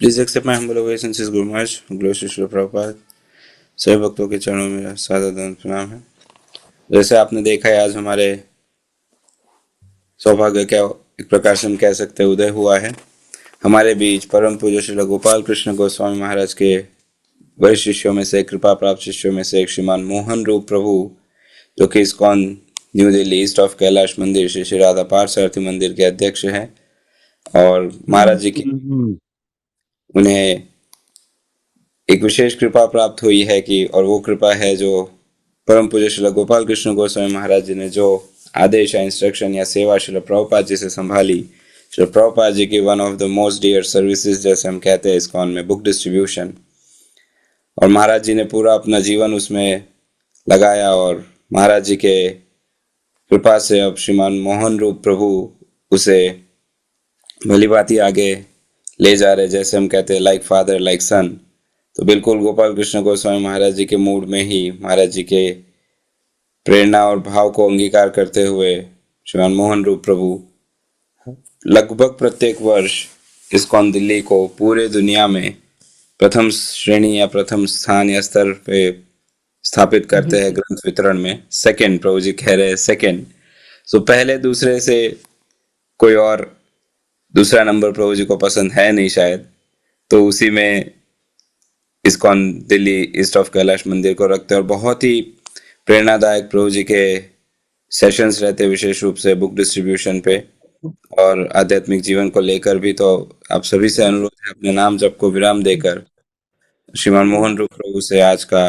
Please accept my humble obeisances, Guru Maharaj. Glory to Srila Prabhupada. सभी भक्तों के चरणों में मेरा सादर दंड प्रणाम है। जैसे आपने देखा है, आज हमारे सौभाग्य क्या एक प्रकार से हम कह सकते हैं उदय हुआ है। हमारे बीच परम पूज्य श्री गोपाल कृष्ण गोस्वामी महाराज के वरिष्ठ शिष्यों में से, कृपा प्राप्त शिष्यों में से एक श्रीमान मोहन रूप प्रभु, जो कि ISKCON new Delhi east of Kailash मंदिर श्री श्री राधा पार्थसारथी मंदिर के अध्यक्ष हैं। और महाराज जी की उन्हें एक विशेष कृपा प्राप्त हुई है कि, और वो कृपा है जो परम पूज्य श्री गोपाल कृष्ण गोस्वामी महाराज जी ने जो आदेश या इंस्ट्रक्शन या सेवा श्री प्रभुपाद जी से संभाली। श्री प्रभुपाद जी की one of the most dear services, जैसे हम कहते हैं इस्कॉन में, बुक डिस्ट्रीब्यूशन, और महाराज जी ने पूरा अपना जीवन उसमें लगाया। और महाराज जी के कृपा से अब श्रीमान मोहन रूप प्रभु उसे भली भांति आगे ले जा रहे, जैसे हम कहते हैं लाइक फादर लाइक सन। तो बिल्कुल गोपाल कृष्ण गोस्वामी महाराज जी के मूड में ही महाराज जी के प्रेरणा और भाव को अंगीकार करते हुए श्रीमान मोहन रूप प्रभु लगभग प्रत्येक वर्ष इस्कॉन दिल्ली को पूरे दुनिया में प्रथम श्रेणी या प्रथम स्थान या स्तर पे स्थापित करते हैं ग्रंथ वितरण में। सेकंड, प्रभु जी कह रहे हैं सेकंड। सो पहले दूसरे से कोई और दूसरा नंबर प्रभु जी को पसंद है नहीं शायद, तो उसी में ISKCON Delhi east of Kailash मंदिर को रखते हैं। और बहुत ही प्रेरणादायक प्रभु जी के सेशंस रहते, विशेष रूप से बुक डिस्ट्रीब्यूशन पे और आध्यात्मिक जीवन को लेकर भी। तो आप सभी से अनुरोध है, अपने नाम जप को विराम देकर श्रीमान मोहन रूप प्रभु से आज का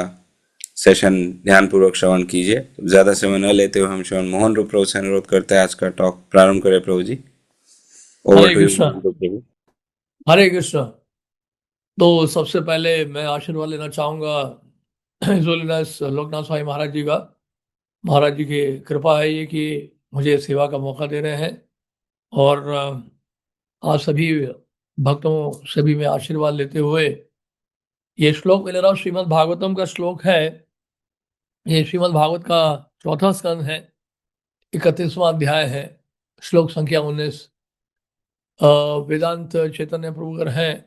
सेशन ध्यान पूर्वक श्रवण कीजिए। ज्यादा समय न लेते हुए हम श्रीमान मोहन रूप प्रभु से अनुरोध करते हैं आज का टॉक प्रारंभ करें। प्रभु जी, over Hare to you Krishna. Mohan Roop प्रभु। हरे कृष्ण। तो सबसे पहले मैं आशीर्वाद लेना चाहूँगा हिज लोकनाथ स्वामी महाराज जी का। महाराज जी की कृपा है ये कि मुझे सेवा का मौका दे रहे हैं, और आप सभी भक्तों से भी मैं आशीर्वाद लेते हुए ये श्लोक मैं ले रहा हूँ। श्रीमद् भागवतम का श्लोक है। ये श्रीमद् भागवत का चौथा स्कंद है, 31वां अध्याय है, श्लोक संख्या 19। वेदांत चैतन्य प्रभु अगर हैं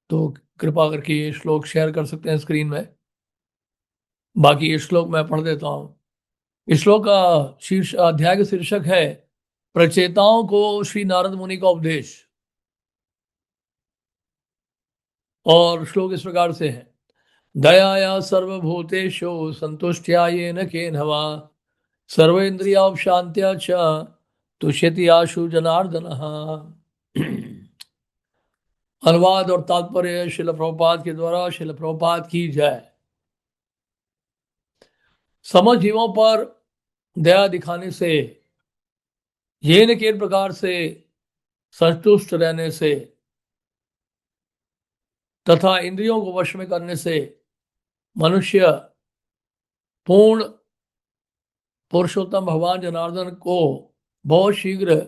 तो कृपा करके ये श्लोक शेयर कर सकते हैं स्क्रीन में। बाकी ये श्लोक मैं पढ़ देता हूँ। इस श्लोक का शीर्ष अध्याय का शीर्षक है प्रचेताओं को श्री नारद मुनि का उपदेश। और श्लोक इस प्रकार से है, दयाया सर्वभूतेषु संतुष्ट्या येन केनवा सर्वेन्द्रियाशांत्या च तुष्यति आशु जनार्दन। अनुवाद और तात्पर्य शिल प्रभुपाद के द्वारा। शिल प्रभुपाद की जय। समझ जीवों पर दया दिखाने से, येन के प्रकार से संतुष्ट रहने से तथा इंद्रियों को वश में करने से मनुष्य पूर्ण पुरुषोत्तम भगवान जनार्दन को बहुत शीघ्र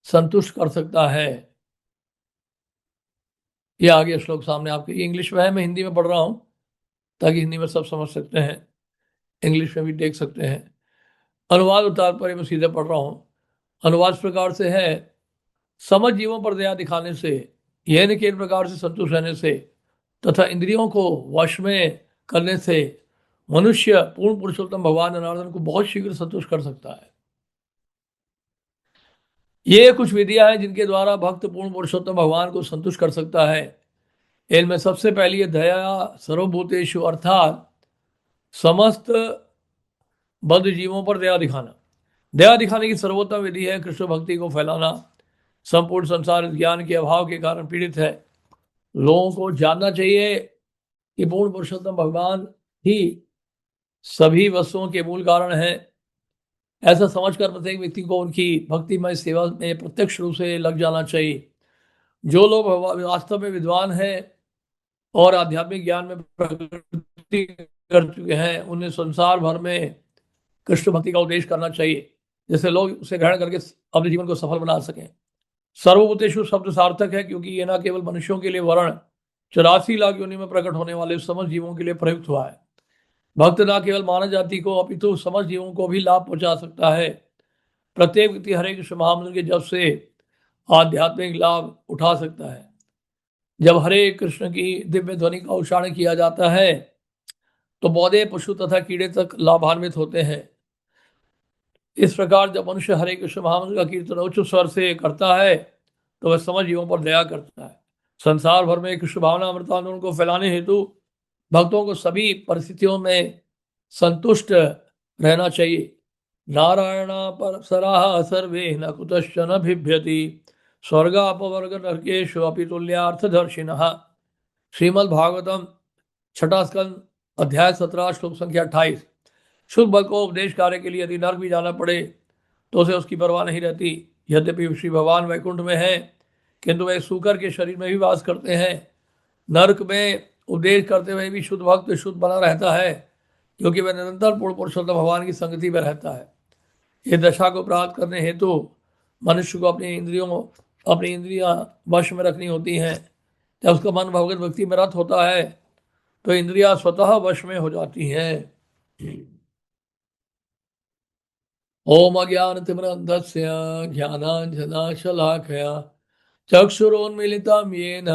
संतुष्ट कर सकता है। यह आगे श्लोक सामने आपके इंग्लिश में है, मैं हिंदी में पढ़ रहा हूं ताकि हिंदी में सब समझ सकते हैं, इंग्लिश में भी देख सकते हैं। अनुवाद और तात्पर्य में सीधे पढ़ रहा हूं। अनुवाद इस प्रकार से है, समझ जीवों पर दया दिखाने से, यह के प्रकार से संतुष्ट रहने से तथा इंद्रियों को वश में करने से मनुष्य पूर्ण पुरुषोत्तम भगवान जनार्दन को बहुत शीघ्र संतुष्ट कर सकता है। ये कुछ विधियां हैं जिनके द्वारा भक्त पूर्ण पुरुषोत्तम भगवान को संतुष्ट कर सकता है। इनमें सबसे पहली है दया सर्वभूतेषु, अर्थात समस्त बद्ध जीवों पर दया दिखाना। दया दिखाने की सर्वोत्तम विधि है कृष्ण भक्ति को फैलाना। संपूर्ण संसार ज्ञान के अभाव के कारण पीड़ित है। लोगों को जानना चाहिए कि पूर्ण पुरुषोत्तम भगवान ही सभी वस्तुओं के मूल कारण है। ऐसा समझकर प्रत्येक व्यक्ति को उनकी भक्तिमय सेवा में प्रत्यक्ष रूप से लग जाना चाहिए। जो लोग वास्तव में विद्वान हैं और आध्यात्मिक ज्ञान में प्रगति कर चुके हैं, उन्हें संसार भर में कृष्ण भक्ति का उपदेश करना चाहिए, जिससे लोग उसे ग्रहण करके अपने जीवन को सफल बना सकें। सर्वभूतेषु शब्द सार्थक है क्योंकि ये न केवल मनुष्यों के लिए वर्ण 84 लाख योनि में प्रकट होने वाले समस्त जीवों के लिए प्रयुक्त हुआ है। भक्त न केवल मानव जाति को अपितु समस्त जीवों को भी लाभ पहुंचा सकता है। प्रत्येक व्यक्ति हरे कृष्ण महामंत्र के जप से आध्यात्मिक लाभ उठा सकता है। जब हरे कृष्ण की दिव्य ध्वनि का उच्चारण किया जाता है तो पौधे, पशु तथा कीड़े तक लाभान्वित होते हैं। इस प्रकार जब मनुष्य हरे कृष्ण महामंत्र का कीर्तन उच्च स्वर से करता है तो वह समझ जीवों पर दया करता है। संसार भर में कृष्ण भावना अमृतानंद को फैलाने हेतु भक्तों को सभी परिस्थितियों में संतुष्ट रहना चाहिए। नारायण पर सराह सर्वे न कुतश्चन बिभ्यति स्वर्गापवर्ग नरकेषु अपि तुल्यार्थदर्शिनः। श्रीमद् भागवतम छठा स्कंद अध्याय 17 श्लोक संख्या 28। शुभ बल को उपदेश कार्य के लिए यदि नर्क भी जाना पड़े तो उसे उसकी परवाह नहीं रहती। यद्यपि श्री भगवान वैकुंठ में है किंतु वे सूकर के शरीर में भी वास करते हैं। नर्क में उपदेश करते हुए भी शुद्ध भक्त शुद्ध बना रहता है क्योंकि वह निरंतर पूर्ण पुरुषोत्तम भगवान की संगति में रहता है। इस दशा को प्राप्त करने हेतु मनुष्य को अपनी इंद्रियां वश में रखनी होती हैं। जब उसका मन भगवत भक्ति में रत होता है तो इंद्रियां स्वतः वश में हो जाती हैं। ओम अज्ञानतिमिरन्धस्य ज्ञानाञ्जनशलाकया चक्षुरोन्मीलितं येन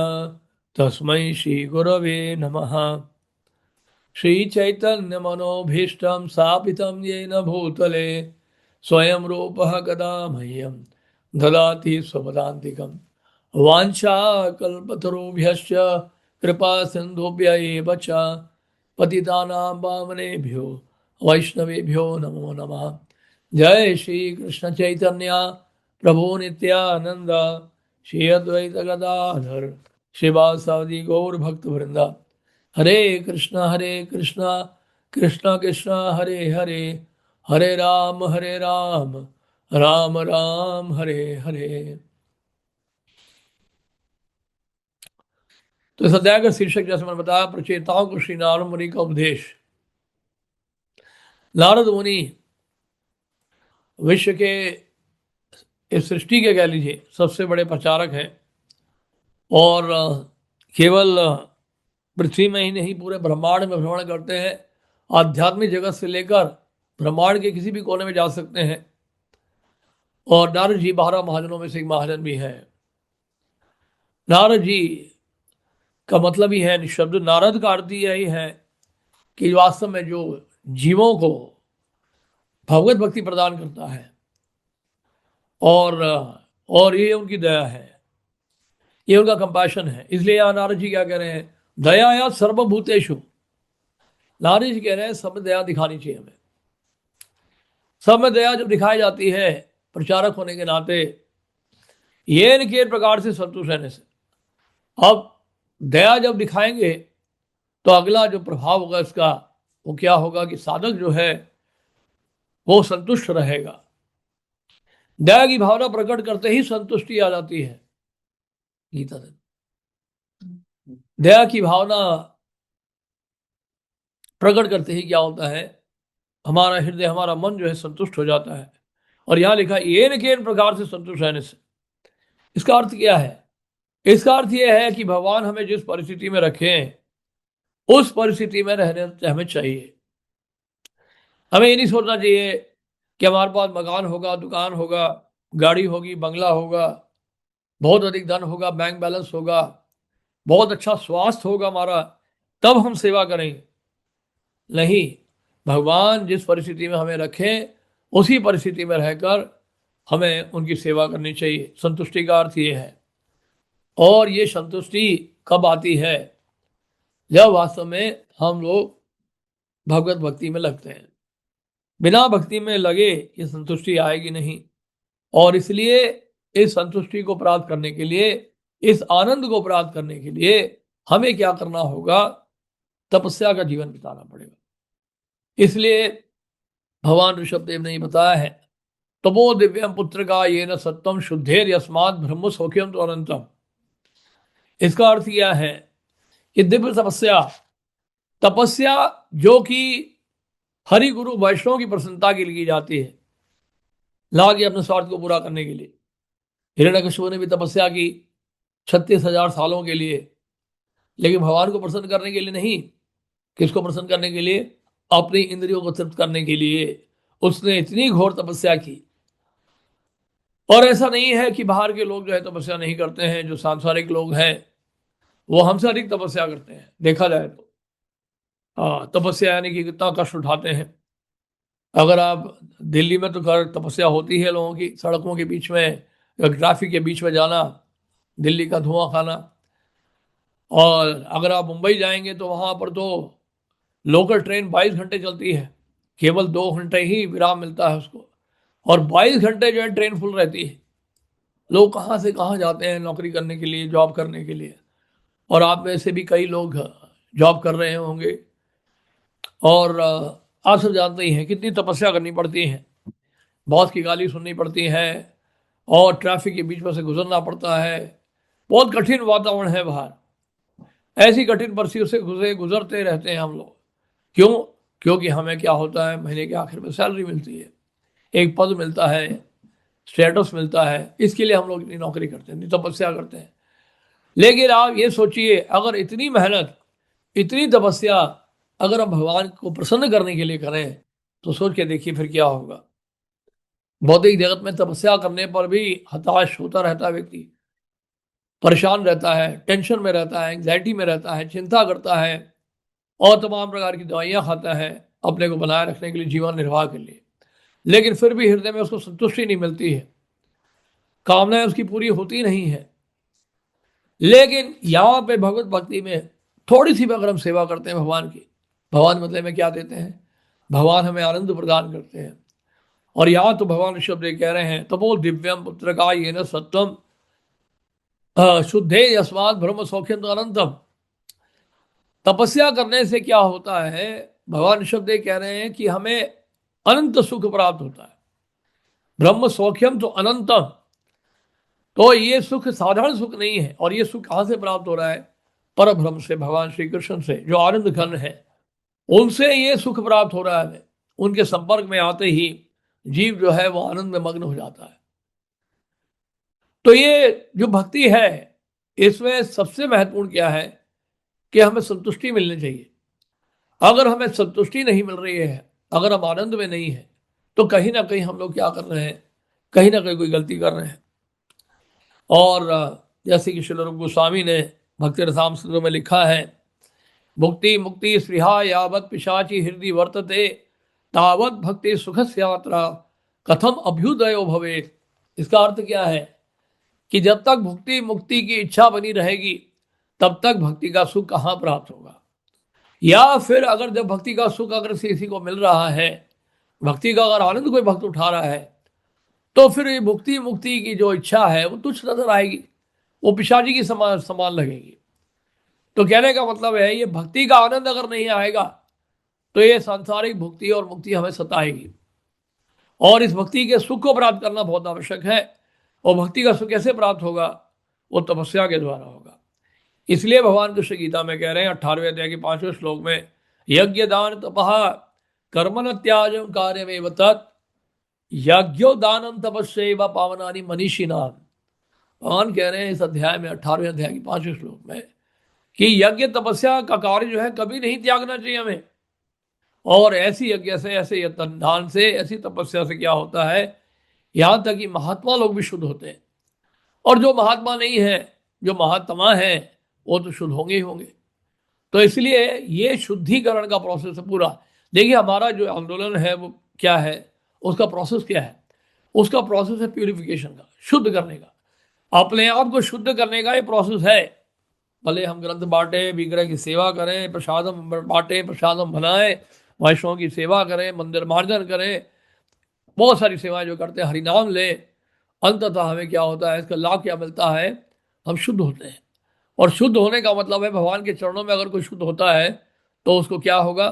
तस्मै श्रीगुरवे नमः। श्रीचैतन्यमनोभीष्टं स्थापितं येन भूतले स्वयं रूपः कदा मह्यं ददाति स्वपदान्तिकं। वाञ्छाकल्पतरुभ्यश्च कृपा सिन्धुभ्य एव च पतितानां पावनेभ्यो वैष्णवेभ्यो नमो नमः। जय श्री कृष्ण चैतन्य प्रभु नित्यानंद श्री अद्वैत गदाधर शिवासादि गौर भक्त वृंदा। हरे कृष्णा कृष्णा कृष्णा हरे हरे, हरे राम राम राम हरे हरे। तो इस अध्याय का शीर्षक जैसे मैंने बताया, प्रचेताओं को श्री नारद मुनि का उपदेश। नारद मुनि विश्व के, इस सृष्टि के कह लीजिए, सबसे बड़े प्रचारक हैं और केवल पृथ्वी में ही नहीं पूरे ब्रह्मांड में भ्रमण करते हैं। आध्यात्मिक जगत से लेकर ब्रह्मांड के किसी भी कोने में जा सकते हैं। और नारद जी 12 महाजनों में से एक महाजन भी है। नारद जी का मतलब ही है निशब्द। नारद का अर्थ यही है कि वास्तव में जो जीवों को भगवत भक्ति प्रदान करता है और ये उनकी दया है, ये उनका कंपैशन है। इसलिए यहाँ नारद जी क्या कह रहे हैं, दया या सर्वभूतेषु। नारद जी कह रहे हैं सब में दया दिखानी चाहिए हमें। सब में दया जब दिखाई जाती है प्रचारक होने के नाते, ये न के प्रकार से संतुष्ट रहने से। अब दया जब दिखाएंगे तो अगला जो प्रभाव होगा इसका वो क्या होगा कि साधक जो है वो संतुष्ट रहेगा। दया की भावना प्रकट करते ही संतुष्टि आ जाती है। गीता दया की भावना प्रकट करते ही क्या होता है, हमारा हृदय, हमारा मन जो है संतुष्ट हो जाता है। और यहां लिखा ये न के प्रकार से संतुष्ट रहने से। इसका अर्थ क्या है? इसका अर्थ यह है कि भगवान हमें जिस परिस्थिति में रखें उस परिस्थिति में रहने हमें चाहिए। हमें ये नहीं सोचना चाहिए कि हमारे पास मकान होगा, दुकान होगा, गाड़ी होगी, बंगला होगा, बहुत अधिक धन होगा, बैंक बैलेंस होगा, बहुत अच्छा स्वास्थ्य होगा हमारा, तब हम सेवा करेंगे। नहीं, भगवान जिस परिस्थिति में हमें रखें उसी परिस्थिति में रहकर हमें उनकी सेवा करनी चाहिए। संतुष्टि का अर्थ ये है। और ये संतुष्टि कब आती है? जब वास्तव में हम लोग भगवत भक्ति में लगते हैं। बिना भक्ति में लगे ये संतुष्टि आएगी नहीं। और इसलिए इस संतुष्टि को प्राप्त करने के लिए, इस आनंद को प्राप्त करने के लिए हमें क्या करना होगा? तपस्या का जीवन बिताना पड़ेगा। इसलिए भगवान ऋषभदेव ने बताया है, तपो दिव्यम पुत्र का ये न सत्यम शुद्धेर यस्मात् ब्रह्म सौख्यम तो अनंतम। इसका अर्थ यह है कि दिव्य तपस्या जो कि हरि गुरु वैष्णव की प्रसन्नता के लिए की जाती है, ना कि अपने स्वार्थ को पूरा करने के लिए। हिरण्यकशिपु ने भी तपस्या की 36,000 सालों के लिए, लेकिन भगवान को प्रसन्न करने के लिए नहीं। किसको प्रसन्न करने के लिए? अपनी इंद्रियों को तृप्त करने के लिए उसने इतनी घोर तपस्या की। और ऐसा नहीं है कि बाहर के लोग जो है तपस्या नहीं करते हैं, जो सांसारिक लोग हैं वो हमसे अधिक तपस्या करते हैं देखा जाए तो। हाँ, तपस्या यानी कि कितना कष्ट उठाते हैं। अगर आप दिल्ली में तो खैर तपस्या होती है लोगों की, सड़कों के बीच में या ट्रैफिक के बीच में जाना, दिल्ली का धुआं खाना। और अगर आप मुंबई जाएंगे तो वहां पर तो लोकल ट्रेन 22 घंटे चलती है, केवल 2 घंटे ही विराम मिलता है उसको, और 22 घंटे जो है ट्रेन फुल रहती है। लोग कहाँ से कहाँ जाते हैं नौकरी करने के लिए, जॉब करने के लिए। और आप में से भी कई लोग जॉब कर रहे होंगे, और आप सब जानते ही हैं कितनी तपस्या करनी पड़ती है। बॉस की गाली सुननी पड़ती है, और ट्रैफिक के बीच में से गुजरना पड़ता है। बहुत कठिन वातावरण है बाहर। ऐसी कठिन परिस्थितियों से गुजरते रहते हैं हम लोग। क्यों? क्योंकि हमें क्या होता है, महीने के आखिर में सैलरी मिलती है, एक पद मिलता है, स्टेटस मिलता है। इसके लिए हम लोग इतनी नौकरी करते हैं, इतनी तपस्या करते हैं। लेकिन आप ये सोचिए, अगर इतनी मेहनत, इतनी तपस्या अगर हम भगवान को प्रसन्न करने के लिए करें, तो सोच के देखिए फिर क्या होगा। भौतिक जगत में तपस्या करने पर भी हताश होता रहता है व्यक्ति, परेशान रहता है, टेंशन में रहता है, एंग्जाइटी में रहता है, चिंता करता है, और तमाम प्रकार की दवाइयां खाता है अपने को बनाए रखने के लिए, जीवन निर्वाह के लिए। लेकिन फिर भी हृदय में उसको संतुष्टि नहीं मिलती है, कामनाएं उसकी पूरी होती नहीं है। लेकिन यहाँ पे भगवत भक्ति में थोड़ी सी भी अगर हम सेवा करते हैं भगवान की, भगवान बदले में क्या देते हैं? भगवान हमें आनंद प्रदान करते हैं। और यहाँ तो भगवान शब्द ये कह रहे हैं, तपो दिव्यम पुत्र का ये न सत्वम शुद्धे यस्मात् ब्रह्म सौख्यम तो अनंतम। तपस्या करने से क्या होता है? भगवान शब्द ये कह रहे हैं कि हमें अनंत सुख प्राप्त होता है। ब्रह्म सौख्यम तो अनंतम। तो ये सुख साधारण सुख नहीं है। और ये सुख कहाँ से प्राप्त हो रहा है? पर ब्रह्म से, भगवान श्री कृष्ण से, जो आनंद घन है, उनसे ये सुख प्राप्त हो रहा है। उनके संपर्क में आते ही जीव जो है वो आनंद में मग्न हो जाता है। तो ये जो भक्ति है, इसमें सबसे महत्वपूर्ण क्या है कि हमें संतुष्टि मिलनी चाहिए। अगर हमें संतुष्टि नहीं मिल रही है, अगर हम आनंद में नहीं है, तो कहीं ना कहीं हम लोग क्या कर रहे हैं? कहीं ना कहीं कोई गलती कर रहे हैं। और जैसे कि श्री रूप गोस्वामी ने भक्ति रसामृत में लिखा है, भुक्ति मुक्ति स्पृहा यावत पिशाची हृदय वर्तते, तावत भक्ति सुख यात्रा कथम अभ्युदयो भवे। इसका अर्थ क्या है कि जब तक भुक्ति मुक्ति की इच्छा बनी रहेगी, तब तक भक्ति का सुख कहाँ प्राप्त होगा? या फिर अगर जब भक्ति का सुख अगर किसी को मिल रहा है, भक्ति का अगर आनंद कोई भक्त उठा रहा है, तो फिर ये भुक्ति मुक्ति की जो इच्छा है वो तुच्छ नजर आएगी, वो पिशाची की समान समान लगेगी। तो कहने का मतलब है, ये भक्ति का आनंद अगर नहीं आएगा, तो ये सांसारिक भुक्ति और मुक्ति हमें सताएगी। और इस भक्ति के सुख को प्राप्त करना बहुत आवश्यक है। और भक्ति का सुख कैसे प्राप्त होगा? वो तपस्या के द्वारा होगा। इसलिए भगवान कृष्ण गीता में कह रहे हैं 18वें अध्याय के 5वें श्लोक में, यज्ञ दान तपः कर्मण त्याजम कार्यमेव तत् यज्ञो दानम तपस्यैव पावनानि मनीषिणाम। भगवान कह रहे हैं इस अध्याय में, 18वें अध्याय के 5वें श्लोक में, कि यज्ञ तपस्या का कार्य जो है कभी नहीं त्यागना चाहिए हमें। और ऐसी यज्ञ से, ऐसे दान से, ऐसी तपस्या से क्या होता है, यहां तक कि महात्मा लोग भी शुद्ध होते हैं। और जो महात्मा नहीं है, जो महात्मा है, वो तो शुद्ध होंगे ही होंगे। तो इसलिए ये शुद्धिकरण का प्रोसेस है पूरा। देखिए हमारा जो आंदोलन है वो क्या है, उसका प्रोसेस क्या है? उसका प्रोसेस है प्यूरिफिकेशन का, शुद्ध करने का, अपने आप को शुद्ध करने का ये प्रोसेस है। भले हम ग्रंथ बांटे, विग्रह की सेवा करें, प्रसादम बांटे, प्रसादम बनाए, वैष्णव की सेवा करें, मंदिर मार्जन करें, बहुत सारी सेवाएं जो करते हैं, हरिनाम ले, अंततः हमें क्या होता है, इसका लाभ क्या मिलता है? हम शुद्ध होते हैं। और शुद्ध होने का मतलब है, भगवान के चरणों में अगर कोई शुद्ध होता है तो उसको क्या होगा?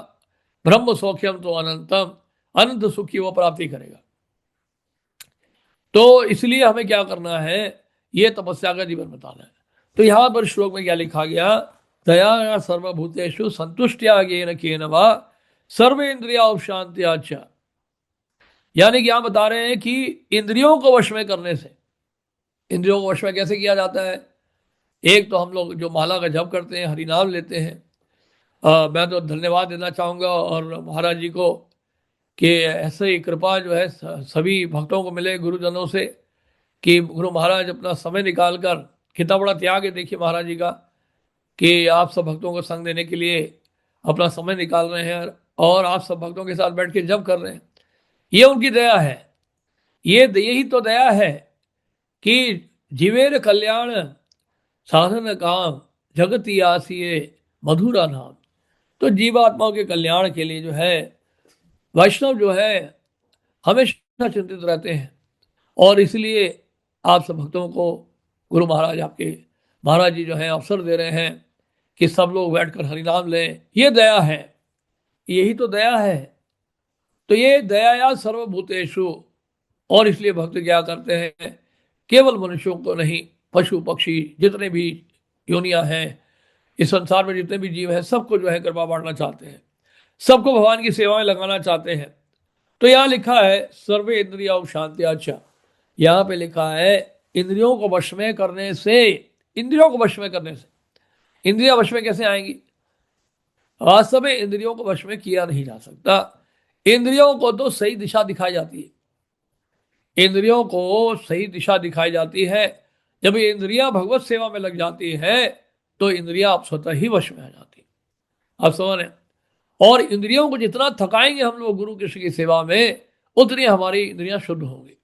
ब्रह्म सौख्यम तो अनंतम, अनंत सुख की वो प्राप्ति करेगा। तो इसलिए हमें क्या करना है? ये तपस्या का जीवन बताना है। तो यहां पर श्लोक में क्या लिखा गया? दया सर्वभूतेषु संतुष्टिया येन केन वा सर्वेन्द्रिया उपशांत्या च। यानी कि यहां बता रहे हैं कि इंद्रियों को वश में करने से, इंद्रियों को वश में कैसे किया जाता है? एक तो हम लोग जो माला का जप करते हैं, हरिनाम लेते हैं। मैं तो धन्यवाद देना चाहूँगा और महाराज जी को, कि ऐसे ही कृपा जो है सभी भक्तों को मिले गुरुजनों से, कि गुरु महाराज अपना समय निकाल कर, कितना बड़ा त्याग है देखिए महाराज जी का, कि आप सब भक्तों को संग देने के लिए अपना समय निकाल रहे हैं और आप सब भक्तों के साथ बैठ के जप कर रहे हैं। ये उनकी दया है। यही तो दया है कि जीवेर कल्याण साधन काम जगति आसिए मधुरा नाम। तो जीवात्माओं के कल्याण के लिए जो है वैष्णव जो है हमेशा चिंतित रहते हैं, और इसलिए आप सब भक्तों को गुरु महाराज आपके महाराज जी जो है अवसर दे रहे हैं कि सब लोग बैठकर हरिनाम लें। ये दया है, यही तो दया है। तो ये दया सर्वभूतेषु। और इसलिए भक्त क्या करते हैं, केवल मनुष्यों को नहीं, पशु पक्षी जितने भी योनियां हैं इस संसार में, जितने भी जीव हैं, सबको जो है कृपा बांटना चाहते हैं, सबको भगवान की सेवा में लगाना चाहते हैं। तो यहाँ लिखा है सर्वे इंद्रिया शांति। अच्छा, यहाँ पे लिखा है इंद्रियों को वश में करने से। इंद्रियों को वश में करने से, इंद्रियां वश में कैसे आएंगी? वास्तव में इंद्रियों को वश में किया नहीं जा सकता। इंद्रियों को तो सही दिशा दिखाई जाती है। इंद्रियों को सही दिशा दिखाई जाती है जब ये इंद्रियां भगवत सेवा में लग जाती है, तो इंद्रियां आप स्वतः ही वश में आ जाती है। आप समझ रहे हैं? और इंद्रियों को जितना थकाएंगे हम लोग गुरु कृष्ण की सेवा में, उतनी हमारी इंद्रियां शुद्ध होंगी।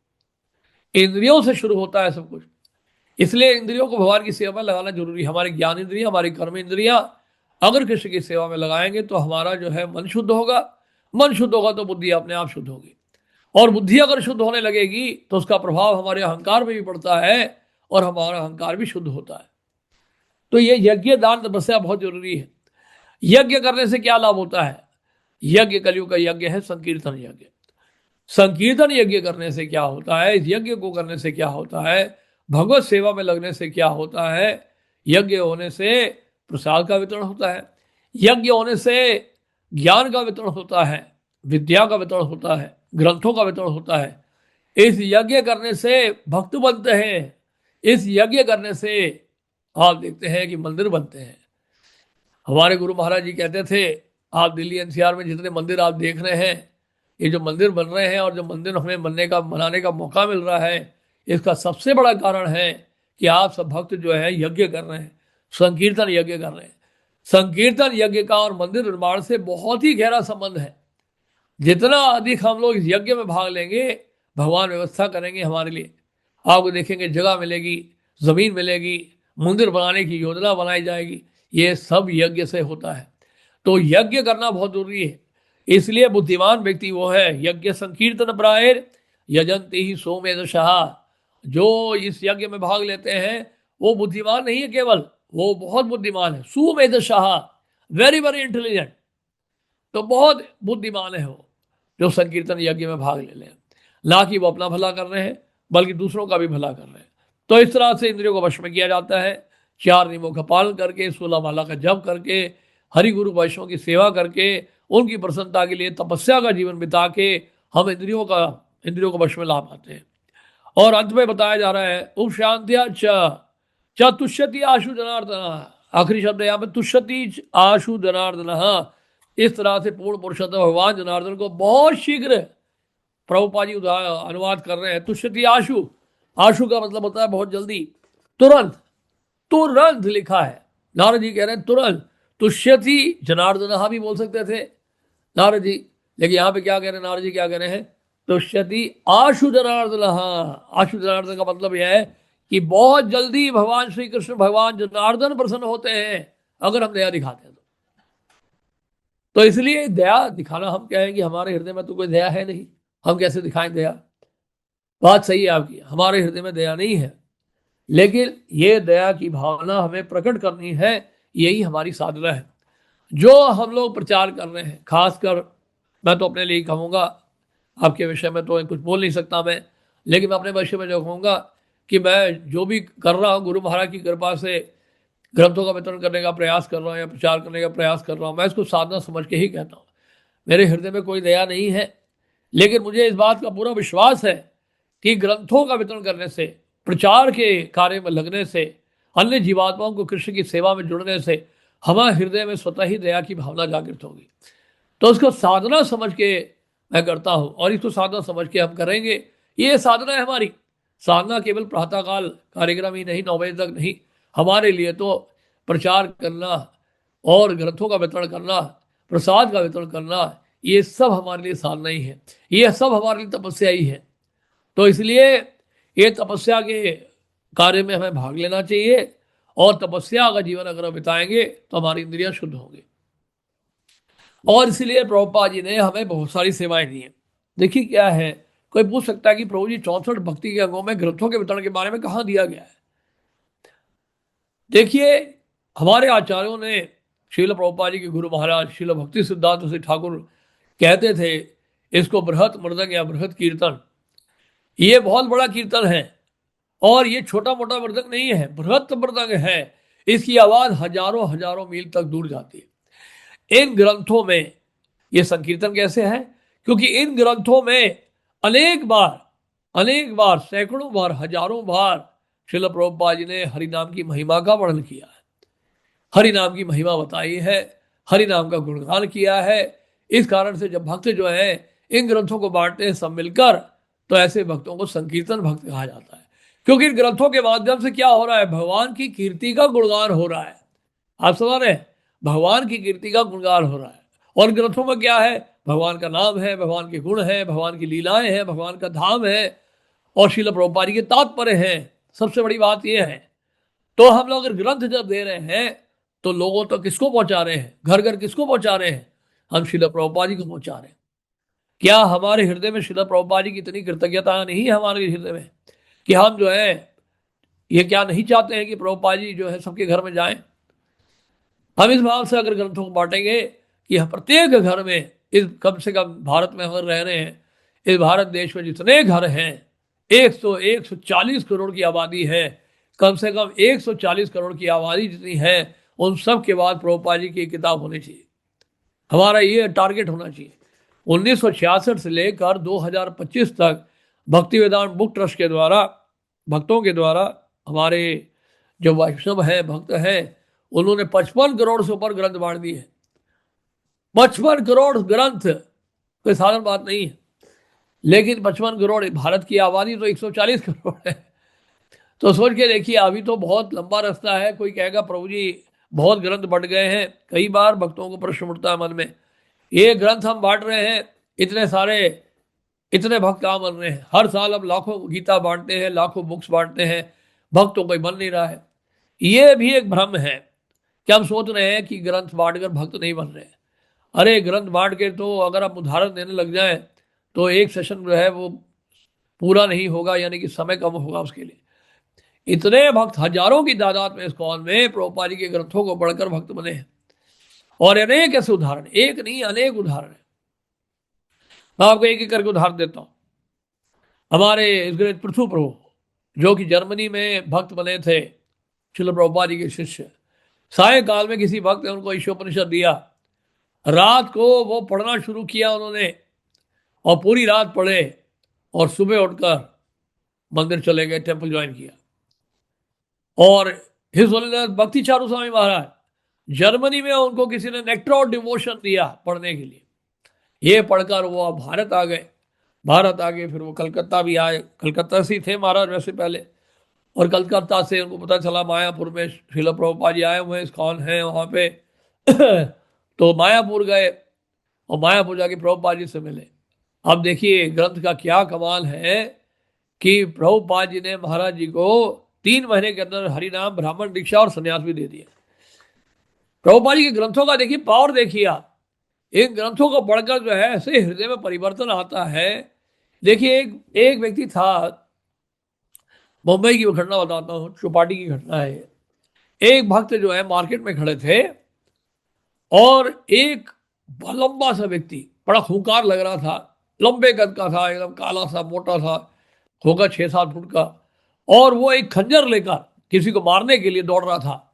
इंद्रियों से शुरू होता है सब कुछ। इसलिए इंद्रियों को भगवान की सेवा में लगाना जरूरी है। हमारे ज्ञान इंद्रिया, हमारी कर्म इंद्रिया अगर कृष्ण की सेवा में लगाएंगे तो हमारा जो है मन शुद्ध होगा। मन शुद्ध होगा तो बुद्धि अपने आप शुद्ध होगी, और बुद्धि अगर शुद्ध होने लगेगी तो उसका प्रभाव हमारे अहंकार में भी पड़ता है और हमारा अहंकार भी शुद्ध होता है। तो ये यज्ञ दान तपस्या बहुत जरूरी है। यज्ञ करने से क्या लाभ होता है? यज्ञ कलयुग का यज्ञ है संकीर्तन यज्ञ। संकीर्तन यज्ञ करने से क्या होता है? इस यज्ञ को करने से क्या होता है? भगवत सेवा में लगने से क्या होता है? यज्ञ होने से प्रसाद का वितरण होता है, यज्ञ होने से ज्ञान का वितरण होता है, विद्या का वितरण होता है, ग्रंथों का वितरण होता है। इस यज्ञ करने से भक्त बनते हैं। इस यज्ञ करने से आप देखते हैं कि मंदिर बनते हैं। हमारे गुरु महाराज जी कहते थे, आप दिल्ली एनसीआर में जितने मंदिर आप देख रहे हैं, ये जो मंदिर बन रहे हैं और जो मंदिर हमें बनाने का मौका मिल रहा है, इसका सबसे बड़ा कारण है कि आप सब भक्त जो है यज्ञ कर रहे हैं, संकीर्तन यज्ञ कर रहे हैं। संकीर्तन यज्ञ का और मंदिर निर्माण से बहुत ही गहरा संबंध है। जितना अधिक हम लोग इस यज्ञ में भाग लेंगे, भगवान व्यवस्था करेंगे हमारे लिए। आपको देखेंगे जगह मिलेगी, जमीन मिलेगी, मंदिर बनाने की योजना बनाई जाएगी। ये सब यज्ञ से होता है। तो यज्ञ करना बहुत जरूरी है। इसलिए बुद्धिमान व्यक्ति वो है यज्ञ संकीर्तन प्रायर यजंती ही सोमेदशाह। जो इस यज्ञ में भाग लेते हैं वो बुद्धिमान नहीं है केवल, वो बहुत बुद्धिमान है। सुमेधशाह, वेरी वेरी इंटेलिजेंट। तो बहुत बुद्धिमान है वो जो संकीर्तन यज्ञ में भाग ले लें। ना कि वो अपना भला कर रहे हैं बल्कि दूसरों का भी भला कर रहे हैं। तो इस तरह से इंद्रियों को वश में किया जाता है। 4 नियमों का पालन करके, 16 माला का जप करके, हरि गुरु वैष्णव की सेवा करके, उनकी प्रसन्नता के लिए तपस्या का जीवन बिता के हम इंद्रियों को वश में ला पाते हैं। और अंत में बताया जा रहा है उप शांतिया च तुष्यति आशु जनार्दन। आखिरी शब्द यहाँ पे तुष्यति आशु जनार्दन। इस तरह से पूर्ण पुरुषोत्तम भगवान जनार्दन को बहुत शीघ्र प्रभुपा जी अनुवाद कर रहे हैं। तुष्यति आशु, आशु का मतलब होता है बहुत जल्दी, तुरंत। तुरंत लिखा है, नारद जी कह रहे हैं तुरंत। तुष्यति जनार्दन भी बोल सकते थे नारद जी, लेकिन यहाँ पे क्या कह रहे हैं नारद जी, क्या कह रहे हैं? तुष्यति आशु जनार्दन। आशु जनार्दन का मतलब यह है कि बहुत जल्दी भगवान श्री कृष्ण, भगवान जनार्दन प्रसन्न होते हैं अगर हम दया दिखाते हैं तो इसलिए दया दिखाना, हम कहेंगे हमारे हृदय में तो कोई दया है नहीं, हम कैसे दिखाएं दया? बात सही है आपकी, हमारे हृदय में दया नहीं है, लेकिन ये दया की भावना हमें प्रकट करनी है। यही हमारी साधना है जो हम लोग प्रचार कर रहे हैं। खासकर मैं तो अपने लिए कहूँगा, आपके विषय में तो कुछ बोल नहीं सकता मैं, लेकिन मैं अपने विषय में जो कहूँगा कि मैं जो भी कर रहा हूँ गुरु महाराज की कृपा से ग्रंथों का वितरण करने का प्रयास कर रहा हूँ या प्रचार करने का प्रयास कर रहा हूँ, मैं इसको साधना समझ के ही कहता हूँ। मेरे हृदय में कोई दया नहीं है, लेकिन मुझे इस बात का पूरा विश्वास है कि ग्रंथों का वितरण करने से, प्रचार के कार्य में लगने से, अन्य जीवात्माओं को कृष्ण की सेवा में जुड़ने से हमारे हृदय में स्वतः ही दया की भावना जागृत होगी। तो उसको साधना समझ के मैं करता हूँ, और इसको साधना समझ के हम करेंगे। ये साधना है हमारी। साधना केवल प्रातःकाल कार्यक्रम ही नहीं, 9 बजे तक नहीं। हमारे लिए तो प्रचार करना और ग्रंथों का वितरण करना, प्रसाद का वितरण करना, ये सब हमारे लिए साधना ही है, ये सब हमारे लिए तपस्या ही है। तो इसलिए ये तपस्या के कार्य में हमें भाग लेना चाहिए, और तपस्या का जीवन अगर हम बिताएंगे तो हमारी इंद्रियां शुद्ध होंगी। और इसलिए प्रभुपाद जी ने हमें बहुत सारी सेवाएं दी हैं। देखिए क्या है, कोई पूछ सकता है कि प्रभु जी 64 भक्ति के अंगों में ग्रंथों के वितरण के बारे में कहाँ दिया गया है। देखिए, हमारे आचार्यों ने, श्रील प्रभुपाद जी के गुरु महाराज श्रील भक्ति सिद्धांत श्री ठाकुर कहते थे, इसको बृहत मृदंग या बृहत कीर्तन, ये बहुत बड़ा कीर्तन है, और ये छोटा मोटा मृदंग नहीं है, बृहत मृदंग है। इसकी आवाज हजारों हजारों मील तक दूर जाती है। इन ग्रंथों में ये संकीर्तन कैसे है, क्योंकि इन ग्रंथों में अनेक बार सैकड़ों बार, हजारों बार श्रील प्रभुपाद जी ने हरि नाम की महिमा का वर्णन किया है, हरि नाम की महिमा बताई है, हरि नाम का गुणगान किया है। इस कारण से जब भक्त जो है इन ग्रंथों को बांटते हैं सब मिलकर, तो ऐसे भक्तों को संकीर्तन भक्त कहा जाता है, क्योंकि इन ग्रंथों के माध्यम से क्या हो रहा है, भगवान की कीर्ति का गुणगान हो रहा है। आप समझ रहे हैं, भगवान की कीर्ति का गुणगान हो रहा है। और ग्रंथों में क्या है, भगवान का नाम है, भगवान के गुण है, भगवान की लीलाएं हैं, भगवान का धाम है, और श्रील प्रभुपाद जी के तात्पर्य हैं। सबसे बड़ी बात यह है। तो हम लोग अगर ग्रंथ जब दे रहे हैं तो लोगों तक किसको पहुंचा रहे हैं, घर घर किसको पहुंचा रहे हैं, हम श्रील प्रभुपाद जी को पहुंचा रहे हैं। क्या हमारे हृदय में श्रील प्रभुपाद जी की इतनी कृतज्ञता नहीं है हमारे हृदय में, कि हम जो है ये क्या नहीं चाहते हैं कि प्रभुपाद जी जो है सबके घर में जाएं। हम इस भाव से अगर ग्रंथों को बांटेंगे कि प्रत्येक घर में, इस कम से कम भारत में हम रह रहे हैं, इस भारत देश में जितने घर हैं, 140 करोड़ की आबादी है, कम से कम 140 करोड़ की आबादी जितनी है, उन सब के बाद प्रभुपाद जी की किताब होनी चाहिए। हमारा ये टारगेट होना चाहिए। 1966 से लेकर 2025 तक भक्ति वेदांत बुक ट्रस्ट के द्वारा, भक्तों के द्वारा, हमारे जो वैष्णव है, भक्त हैं, उन्होंने 55 करोड़ से ऊपर ग्रंथ बांट दिए। 55 करोड़ ग्रंथ कोई साधारण बात नहीं है। लेकिन 55 करोड़, भारत की आबादी तो 140 करोड़ है। तो सोच के देखिए, अभी तो बहुत लंबा रास्ता है। कोई कहेगा प्रभु जी बहुत ग्रंथ बढ़ गए हैं। कई बार भक्तों को प्रश्न उठता है मन में, ये ग्रंथ हम बांट रहे हैं, इतने सारे, इतने भक्त कहाँ बन रहे हैं। हर साल अब लाखों गीता बांटते हैं, लाखों बुक्स बांटते हैं, भक्त तो कोई बन नहीं रहा है। ये भी एक भ्रम है कि हम सोच रहे हैं कि ग्रंथ बांटकर भक्त नहीं बन रहे हैं। अरे ग्रंथ बांट के तो अगर आप उदाहरण देने लग जाए तो एक सेशन जो है वो पूरा नहीं होगा, यानी कि समय कम होगा उसके लिए। इतने भक्त हजारों की तादाद में इस कौन में प्रभुपाद जी के ग्रंथों को पढ़कर भक्त बने हैं। और अनेक ऐसे उदाहरण, एक नहीं अनेक उदाहरण है। मैं आपको एक एक करके उदाहरण देता हूं। हमारे इस ग्रेट पृथु प्रभु, जो कि जर्मनी में भक्त बने थे, श्रील प्रभुपाद जी के शिष्य, सायंकाल में किसी भक्त ने उनको ईशोपनिषद दिया। रात को वो पढ़ना शुरू किया उन्होंने, और पूरी रात पढ़े, और सुबह उठकर मंदिर चले गए, टेम्पल ज्वाइन किया। और हिज होलीनेस भक्ति चारू स्वामी महाराज, जर्मनी में उनको किसी ने नेक्टर ऑफ डिवोशन दिया पढ़ने के लिए। ये पढ़कर वो अब भारत आ गए। भारत आ गए, फिर वो कलकत्ता भी आए। कलकत्ता से ही थे महाराज वैसे पहले, और कलकत्ता से उनको पता चला मायापुर में श्रील प्रभुपाद जी आए हुए हैं, इस्कॉन है वहाँ पे। तो मायापुर गए, और मायापुर जाके प्रभुपाद जी से मिले। अब देखिए ग्रंथ का क्या कमाल है कि प्रभुपाद जी ने महाराज जी को 3 महीने के अंदर हरिनाम, ब्राह्मण दीक्षा और संन्यास भी दे दिया। प्रभुपाद जी के ग्रंथों का देखिए पावर, देखिए आप। इन ग्रंथों को पढ़कर जो है ऐसे हृदय में परिवर्तन आता है। देखिए एक व्यक्ति था, मुंबई की घटना बताता हूँ, चौपाटी की घटना है। एक भक्त जो है मार्केट में खड़े थे, और एक लंबा सा व्यक्ति, बड़ा खूंखार लग रहा था, लंबे कद का था, एकदम काला सा मोटा सा, होगा 6-7 फुट का, और वो एक खंजर लेकर किसी को मारने के लिए दौड़ रहा था।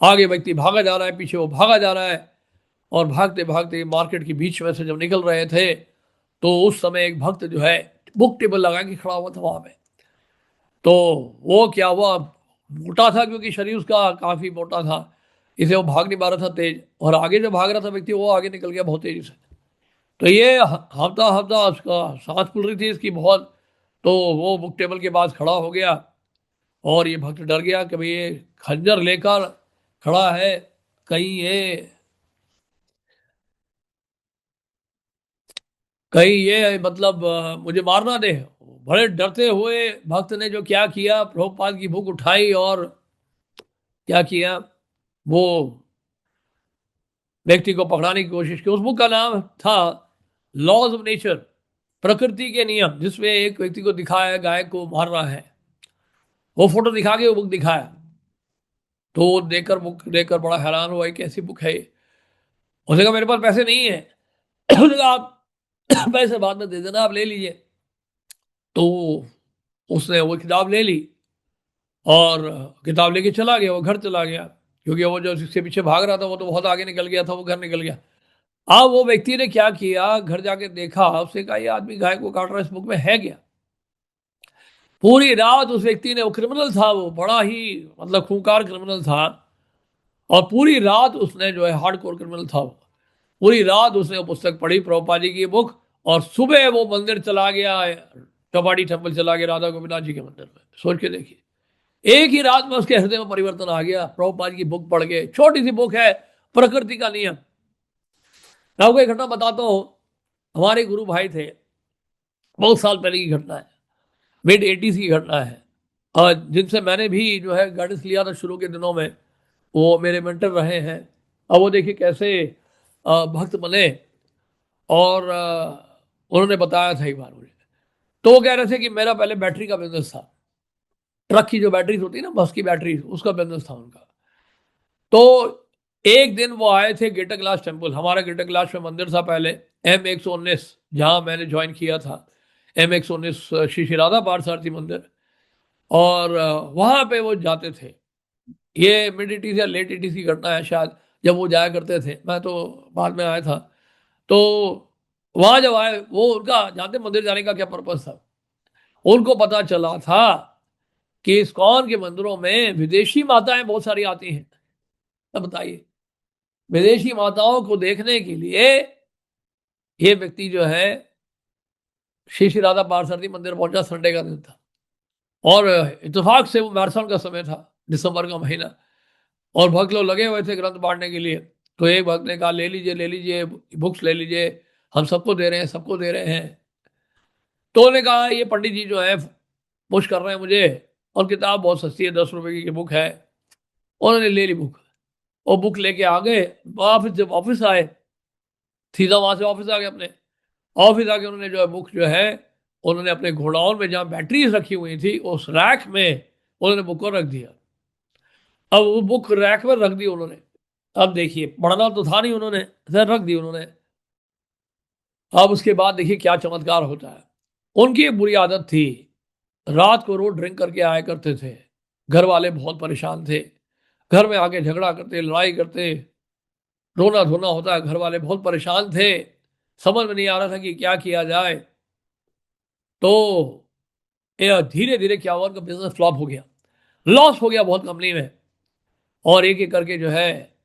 आगे व्यक्ति भागा जा रहा है, पीछे वो भागा जा रहा है, और भागते भागते मार्केट के बीच में से जब निकल रहे थे, तो उस समय एक भक्त जो है बुक टेबल लगा के खड़ा हुआ था वहां पे। तो वो क्या हुआ, मोटा था, क्योंकि शरीर उसका काफी मोटा था, इसे वो भाग नहीं पा रहा था तेज, और आगे जो भाग रहा था व्यक्ति वो आगे निकल गया बहुत तेजी से। तो ये हफ्ता हफ्ता उसका सांस फूल रही थी इसकी बहुत। तो वो बुक टेबल के पास खड़ा हो गया, और ये भक्त डर गया कि भाई ये खंजर लेकर खड़ा है, कहीं ये मतलब मुझे मारना दे। बड़े डरते हुए भक्त ने जो क्या किया, प्रभुपाद की बुक उठाई और क्या किया, वो व्यक्ति को पकड़ाने की कोशिश की। उस बुक का नाम था लॉज ऑफ नेचर, प्रकृति के नियम, जिसमें एक व्यक्ति को दिखाया गाय को मार रहा है। वो फोटो दिखा के वो बुक दिखाया, तो वो देखकर बुक देखकर बड़ा हैरान हुआ, कैसी बुक है ये। उसने कहा मेरे पास पैसे नहीं है। उसने कहा आप पैसे बाद में दे देना, आप ले लीजिए। तो उसने वो किताब ले ली और किताब लेके चला गया, वो घर चला गया, क्योंकि वो जो इसके पीछे भाग रहा था वो तो बहुत आगे निकल गया था, वो घर निकल गया। अब वो व्यक्ति ने क्या किया, घर जाके देखा, उसने कहा ये आदमी गाय को काट रहा है, इस बुक में है क्या। पूरी रात उस व्यक्ति ने, वो क्रिमिनल था, वो बड़ा ही मतलब खूंखार क्रिमिनल था, और पूरी रात उसने जो है हार्डकोर क्रिमिनल था वो, पूरी रात उसने वो पुस्तक पढ़ी, प्रभुपाद जी की बुक। और सुबह वो मंदिर चला गया, कबाड़ी टेम्पल चला गया, राधा गोविंदनाथ जी के मंदिर में। सोच के देखिए, एक ही रात में उसके हृदय में परिवर्तन आ गया, प्रभुपाद की बुक पढ़ के। छोटी सी बुक है, प्रकृति का नियम। मैं आपको एक घटना बताता हूँ। हमारे गुरु भाई थे, बहुत साल पहले की घटना है, मिड 80s की घटना है, और जिनसे मैंने भी जो है गाइडेंस लिया था शुरू के दिनों में, वो मेरे मेंटर रहे हैं। अब वो देखिए कैसे भक्त बने। और उन्होंने बताया था एक बार मुझे, तो वो कह रहे थे कि मेरा पहले बैटरी का बिजनेस था, ट्रक की जो बैटरीज होती है ना, बस की बैटरी, उसका बिजनेस था उनका। तो एक दिन वो आए थे गेटर ग्लास टेम्पल, हमारा गेटर ग्लास में मंदिर था पहले, M119, जहां मैंने ज्वाइन किया था, M119 श्री श्री राधा पार्थसारथी मंदिर। और वहां पे वो जाते थे। ये मिड 80s या लेट 80s की घटना है शायद, जब वो जाया करते थे, मैं तो बाद में आया था। तो वहां जब आए, वो उनका जानते मंदिर जाने का क्या पर्पस था। उनको पता चला था कि इस्कॉन के मंदिरों में विदेशी माताएं बहुत सारी आती हैं। अब बताइए, विदेशी माताओं को देखने के लिए ये व्यक्ति जो है श्री श्री राधा पार्थसारथी मंदिर पहुंचा, संडे का दिन था, और इत्तेफाक से वो मैराथन का समय था, दिसंबर का महीना, और भक्त लोग लगे हुए थे ग्रंथ बांटने के लिए। तो एक भक्त ने कहा ले लीजिए, ले लीजिए, बुक्स ले लीजिए, हम सबको दे रहे हैं, सबको दे रहे हैं। तो उन्होंने कहा ये पंडित जी जो है पुश कर रहे हैं मुझे, और किताब बहुत सस्ती है, 10 रुपए की बुक है। उन्होंने ले ली बुक, और बुक लेके आ गए ऑफिस। जब ऑफिस आए, सीधा वहां से ऑफिस आ गए अपने। ऑफिस आके उन्होंने जो है बुक जो है, उन्होंने अपने घोड़ाउन में जहाँ बैटरीज रखी हुई थी, उस रैक में उन्होंने बुक को रख दिया। अब वो बुक रैक में रख दी उन्होंने। अब देखिए, पढ़ना तो था नहीं उन्होंने, सर रख दी उन्होंने। अब उसके बाद देखिए क्या चमत्कार होता है। उनकी एक बुरी आदत थी, रात को रोज ड्रिंक करके आया करते थे। घर वाले बहुत परेशान थे, घर में आके झगड़ा करते, लड़ाई करते, रोना धोना होता है, घर वाले बहुत परेशान थे। समझ में नहीं आ रहा था कि क्या किया जाए। तो धीरे धीरे क्या हुआ, उनका बिजनेस फ्लॉप हो गया, लॉस हो गया बहुत कंपनी में। और एक एक करके जो है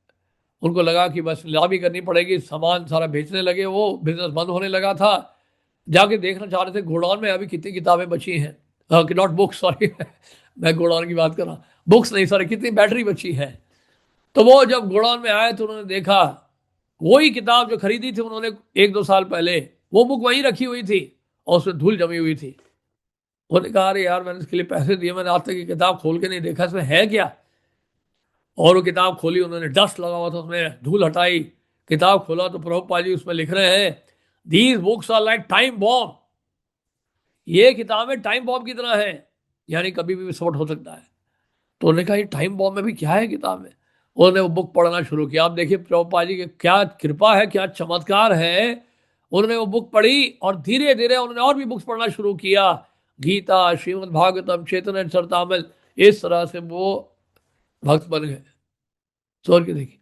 उनको लगा कि बस लाभी करनी पड़ेगी, सामान सारा बेचने लगे, वो बिजनेस बंद होने लगा था। जाके देखना चाह रहे थे गोडाउन में अभी कितनी किताबें बची हैं, नॉट बुक्स, सॉरी मैं गोडाउन की बात कर रहा हूँ, बुक्स नहीं, सॉरी, कितनी बैटरी बची है। तो वो जब गोडाउन में आए तो उन्होंने देखा, वही किताब जो खरीदी थी उन्होंने 1-2 साल पहले, वो बुक वहीं रखी हुई थी, और उसमें धूल जमी हुई थी। उन्होंने कहा अरे यार, मैंने इसके लिए पैसे दिए, मैंने आज तक ये किताब खोल के नहीं देखा इसमें है क्या। और वो किताब खोली उन्होंने, डस्ट लगा हुआ था उसमें, धूल हटाई, किताब खोला तो प्रभुपाद जी उसमें लिख रहे हैं, these books are like time bomb. ये किताबें टाइम बॉम्ब की तरह है, यानी कभी भी विस्फोट हो सकता है। तो उन्होंने कहा ये टाइम बॉम्ब में भी क्या है किताब में। उन्होंने वो बुक पढ़ना शुरू किया। आप देखिए प्रभुपाद जी की क्या कृपा है, क्या चमत्कार है। उन्होंने वो बुक पढ़ी और धीरे धीरे उन्होंने और भी बुक्स पढ़ना शुरू किया, गीता, श्रीमद् भागवतम, चैतन्य चरितामृत, इस तरह से वो भक्त बन गए। सोच के देखिए,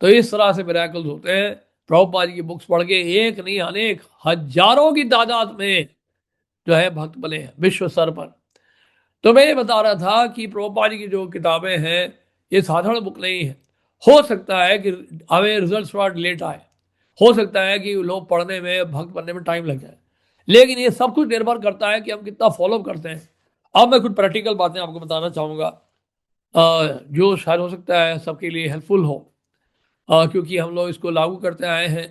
तो इस तरह से मिरेकल्स होते हैं। प्रभुपाद जी की बुक्स पढ़ के एक नहीं अनेक हजारों की तादाद में जो है भक्त बने हैं विश्व स्तर पर। तो मैं ये बता रहा था कि प्रभुपाद जी की जो किताबें हैं, ये साधारण बुक नहीं है। हो सकता है कि हमें रिजल्ट थोड़ा लेट आए, हो सकता है कि लोग पढ़ने में, भक्त बनने में टाइम लग जाए, लेकिन ये सब कुछ निर्भर करता है कि हम कितना फॉलो करते हैं। अब मैं कुछ प्रैक्टिकल बातें आपको बताना चाहूँगा। जो शायद हो सकता है सबके लिए हेल्पफुल हो, क्योंकि हम लोग इसको लागू करते आए हैं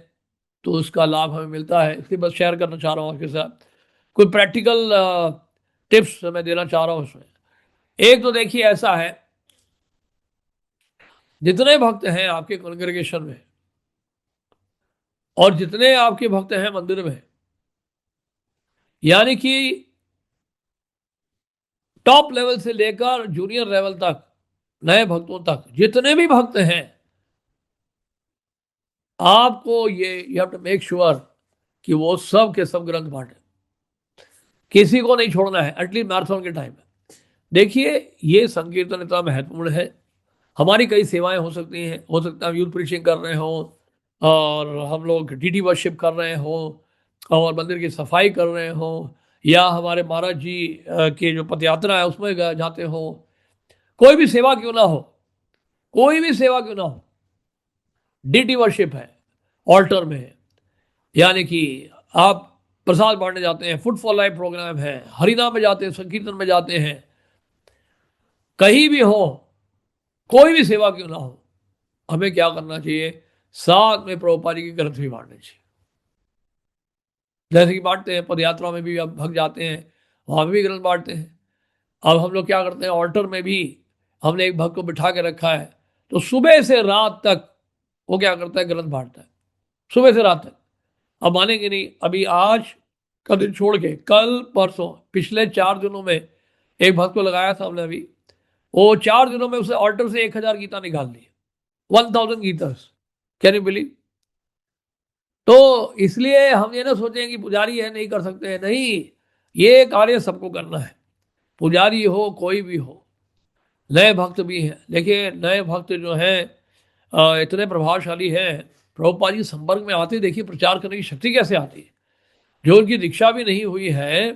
तो उसका लाभ हमें मिलता है। इसलिए बस शेयर करना चाह रहा हूँ आपके साथ। कोई प्रैक्टिकल टिप्स मैं देना चाह रहा हूँ उसमें। एक तो देखिए ऐसा है, जितने भक्त हैं आपके कॉन्ग्रेगेशन में और जितने आपके भक्त हैं मंदिर में, यानी कि टॉप लेवल से लेकर जूनियर लेवल तक, नए भक्तों तक, जितने भी भक्त हैं, आपको ये you have to make sure कि वो सब के सब ग्रंथ बांटे। किसी को नहीं छोड़ना है, एटलीस्ट मैराथन के टाइम में। देखिए ये संकीर्तन इतना महत्वपूर्ण है। हमारी कई सेवाएं हो सकती हैं, हो सकता है हम यूथ प्रीचिंग कर रहे हों और हम लोग डीडी वर्शिप कर रहे हों और मंदिर की सफाई कर रहे हों, या हमारे महाराज जी के जो पद यात्रा है उसमें जाते हों। कोई भी सेवा क्यों ना हो, कोई भी सेवा क्यों ना हो, डीडी वर्शिप है, ऑल्टर में है, यानी कि आप प्रसाद बांटने जाते हैं, फूड फॉर लाइफ प्रोग्राम है, हरिनाम में जाते हैं, संकीर्तन में जाते हैं, कहीं भी हो, कोई भी सेवा क्यों ना हो, हमें क्या करना चाहिए, साथ में प्रभुपाद जी की ग्रंथ भी बांटने चाहिए। जैसे कि बांटते हैं पद यात्रा में भी, अब भग जाते हैं वहां भी ग्रंथ बांटते हैं। अब हम लोग क्या करते हैं, ऑल्टर में भी हमने एक भक्त को बिठा के रखा है, तो सुबह से रात तक वो क्या करता है, ग्रंथ बांटता है, सुबह से रात तक। अब मानेंगे नहीं, अभी आज का दिन छोड़ के कल परसों पिछले 4 दिनों में एक भक्त को लगाया था हमने अभी, वो 4 दिनों में उसे ऑल्टर से 1000 गीता निकाल दी, 1000 गीतास। Can you believe? तो इसलिए हम ये ना सोचें कि पुजारी है नहीं कर सकते हैं, नहीं, ये कार्य सबको करना है, पुजारी हो कोई भी हो, नए भक्त भी हैं। देखिए नए भक्त जो हैं इतने प्रभावशाली हैं, प्रभुपाद जी संपर्क में आते, देखिए प्रचार करने की शक्ति कैसे आती है। जो उनकी दीक्षा भी नहीं हुई है,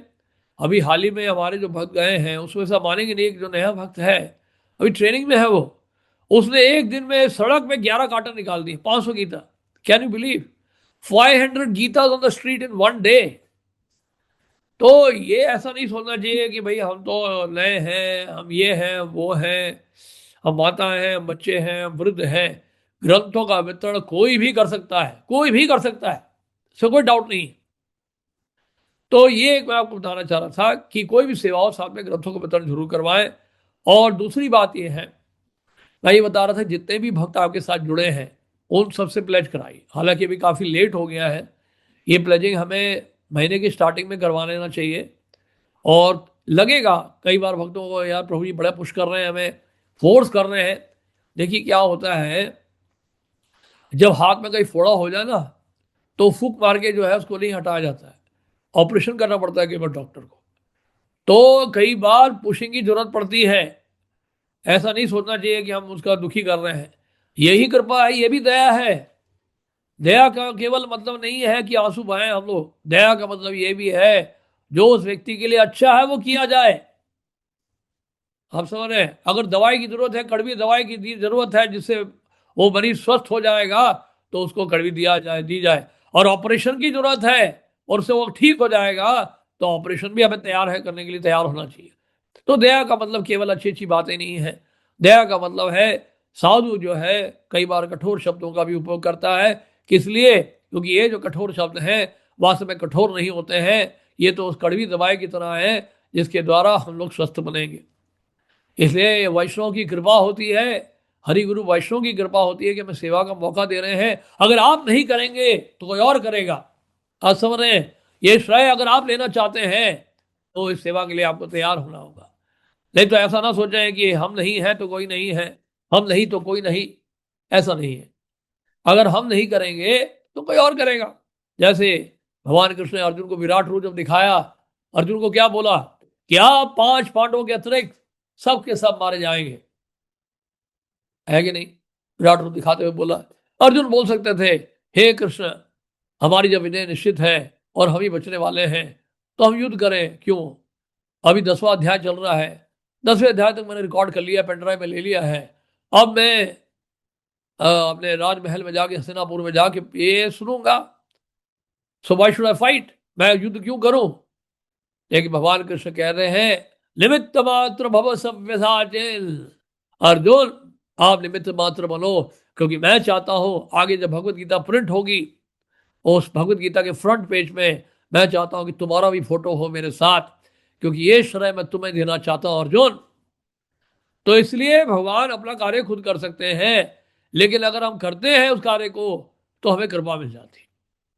अभी हाल ही में हमारे जो भक्त गए हैं उसमें से मानेंगे नहीं, एक जो नया भक्त है अभी ट्रेनिंग में है, वो उसने एक दिन में सड़क में 11 कार्टन निकाल दिए, 500 Gita. Can you believe? 500 Gita on the street in one day. तो ये ऐसा नहीं सोचना चाहिए कि भाई हम तो नए हैं, हम ये हैं वो हैं, हम माता हैं, हम बच्चे हैं, हम वृद्ध हैं। ग्रंथों का वितरण कोई भी कर सकता है, कोई भी कर सकता है, इससे कोई डाउट नहीं है। तो ये मैं आपको बताना चाह रहा था कि कोई भी सेवाओं साथ में ग्रंथों का वितरण जरूर करवाएं। और दूसरी बात ये है, मैं ये बता रहा था, जितने भी भक्त आपके साथ जुड़े हैं उन सबसे प्लेज कराइए। हालांकि अभी काफ़ी लेट हो गया है, ये प्लेजिंग हमें महीने की स्टार्टिंग में करवा लेना चाहिए। और लगेगा कई बार भक्तों को, यार प्रभु जी बड़ा पुश कर रहे हैं, हमें फोर्स कर रहे हैं। देखिए क्या होता है, जब हाथ में कहीं फोड़ा हो जाए ना, तो फूक मार के जो है उसको नहीं हटाया जाता है, ऑपरेशन करना पड़ता है कई बार डॉक्टर को। तो कई बार पुशिंग की जरूरत पड़ती है। ऐसा नहीं सोचना चाहिए कि हम उसका दुखी कर रहे हैं। यही कृपा है, ये भी दया है। दया का केवल मतलब नहीं है कि आंसू बहाएं हम लोग, दया का मतलब ये भी है जो उस व्यक्ति के लिए अच्छा है वो किया जाए। आप समझ रहे हैं? अगर दवाई की जरूरत है, कड़वी दवाई की जरूरत है जिससे वो मरीज स्वस्थ हो जाएगा, तो उसको कड़वी दी जाए। और ऑपरेशन की जरूरत है और उससे वो ठीक हो जाएगा, तो ऑपरेशन भी हमें तैयार है करने के लिए, तैयार होना चाहिए। तो दया का मतलब केवल अच्छी अच्छी बातें नहीं है। दया का मतलब है, साधु जो है कई बार कठोर शब्दों का भी उपयोग करता है। किस लिए? क्योंकि ये जो कठोर शब्द हैं वास्तव में कठोर नहीं होते हैं, ये तो उस कड़वी दवाई की तरह है जिसके द्वारा हम लोग स्वस्थ बनेंगे। इसलिए वैष्णव की कृपा होती है, हरि गुरु वैष्णव की कृपा होती है कि हमें सेवा का मौका दे रहे हैं। अगर आप नहीं करेंगे तो कोई और करेगा। आप समझ रहे हैं? ये श्रेय अगर आप लेना चाहते हैं तो इस सेवा के लिए आपको तैयार होना होगा। नहीं तो ऐसा ना सोचें कि हम नहीं है तो कोई नहीं है, हम नहीं तो कोई नहीं। ऐसा नहीं है। अगर हम नहीं करेंगे तो कोई और करेगा। जैसे भगवान कृष्ण ने अर्जुन को विराट रूप जब दिखाया, अर्जुन को क्या बोला, क्या 5 पांडवों के अतिरिक्त सबके सब मारे जाएंगे? है कि नहीं? विराट रूप दिखाते हुए बोला। अर्जुन बोल सकते थे, हे कृष्ण, हमारी जब विजय निश्चित है और हम ही बचने वाले हैं तो हम युद्ध करें क्यों? अभी 10वां अध्याय चल रहा है, 10वें अध्याय तक मैंने रिकॉर्ड कर लिया, पेन ड्राइव में ले लिया है। अब मैं अपने राजमहल में जाके, हस्तिनापुर में जाके ये सुनूंगा। So why should I fight? मैं युद्ध क्यों करूं? लेकिन भगवान कृष्ण कह रहे हैं, निमित्त मात्र भव सव्यसाचिन, अर्जुन, आप निमित्त मात्र बनो, क्योंकि मैं चाहता हूं आगे जब भगवत गीता प्रिंट होगी, उस भगवत गीता के फ्रंट पेज में मैं चाहता हूं कि तुम्हारा भी फोटो हो मेरे साथ, क्योंकि ये श्रेय मैं तुम्हें देना चाहता हूं अर्जुन। तो इसलिए भगवान अपना कार्य खुद कर सकते हैं, लेकिन अगर हम करते हैं उस कार्य को तो हमें कृपा मिल जाती है,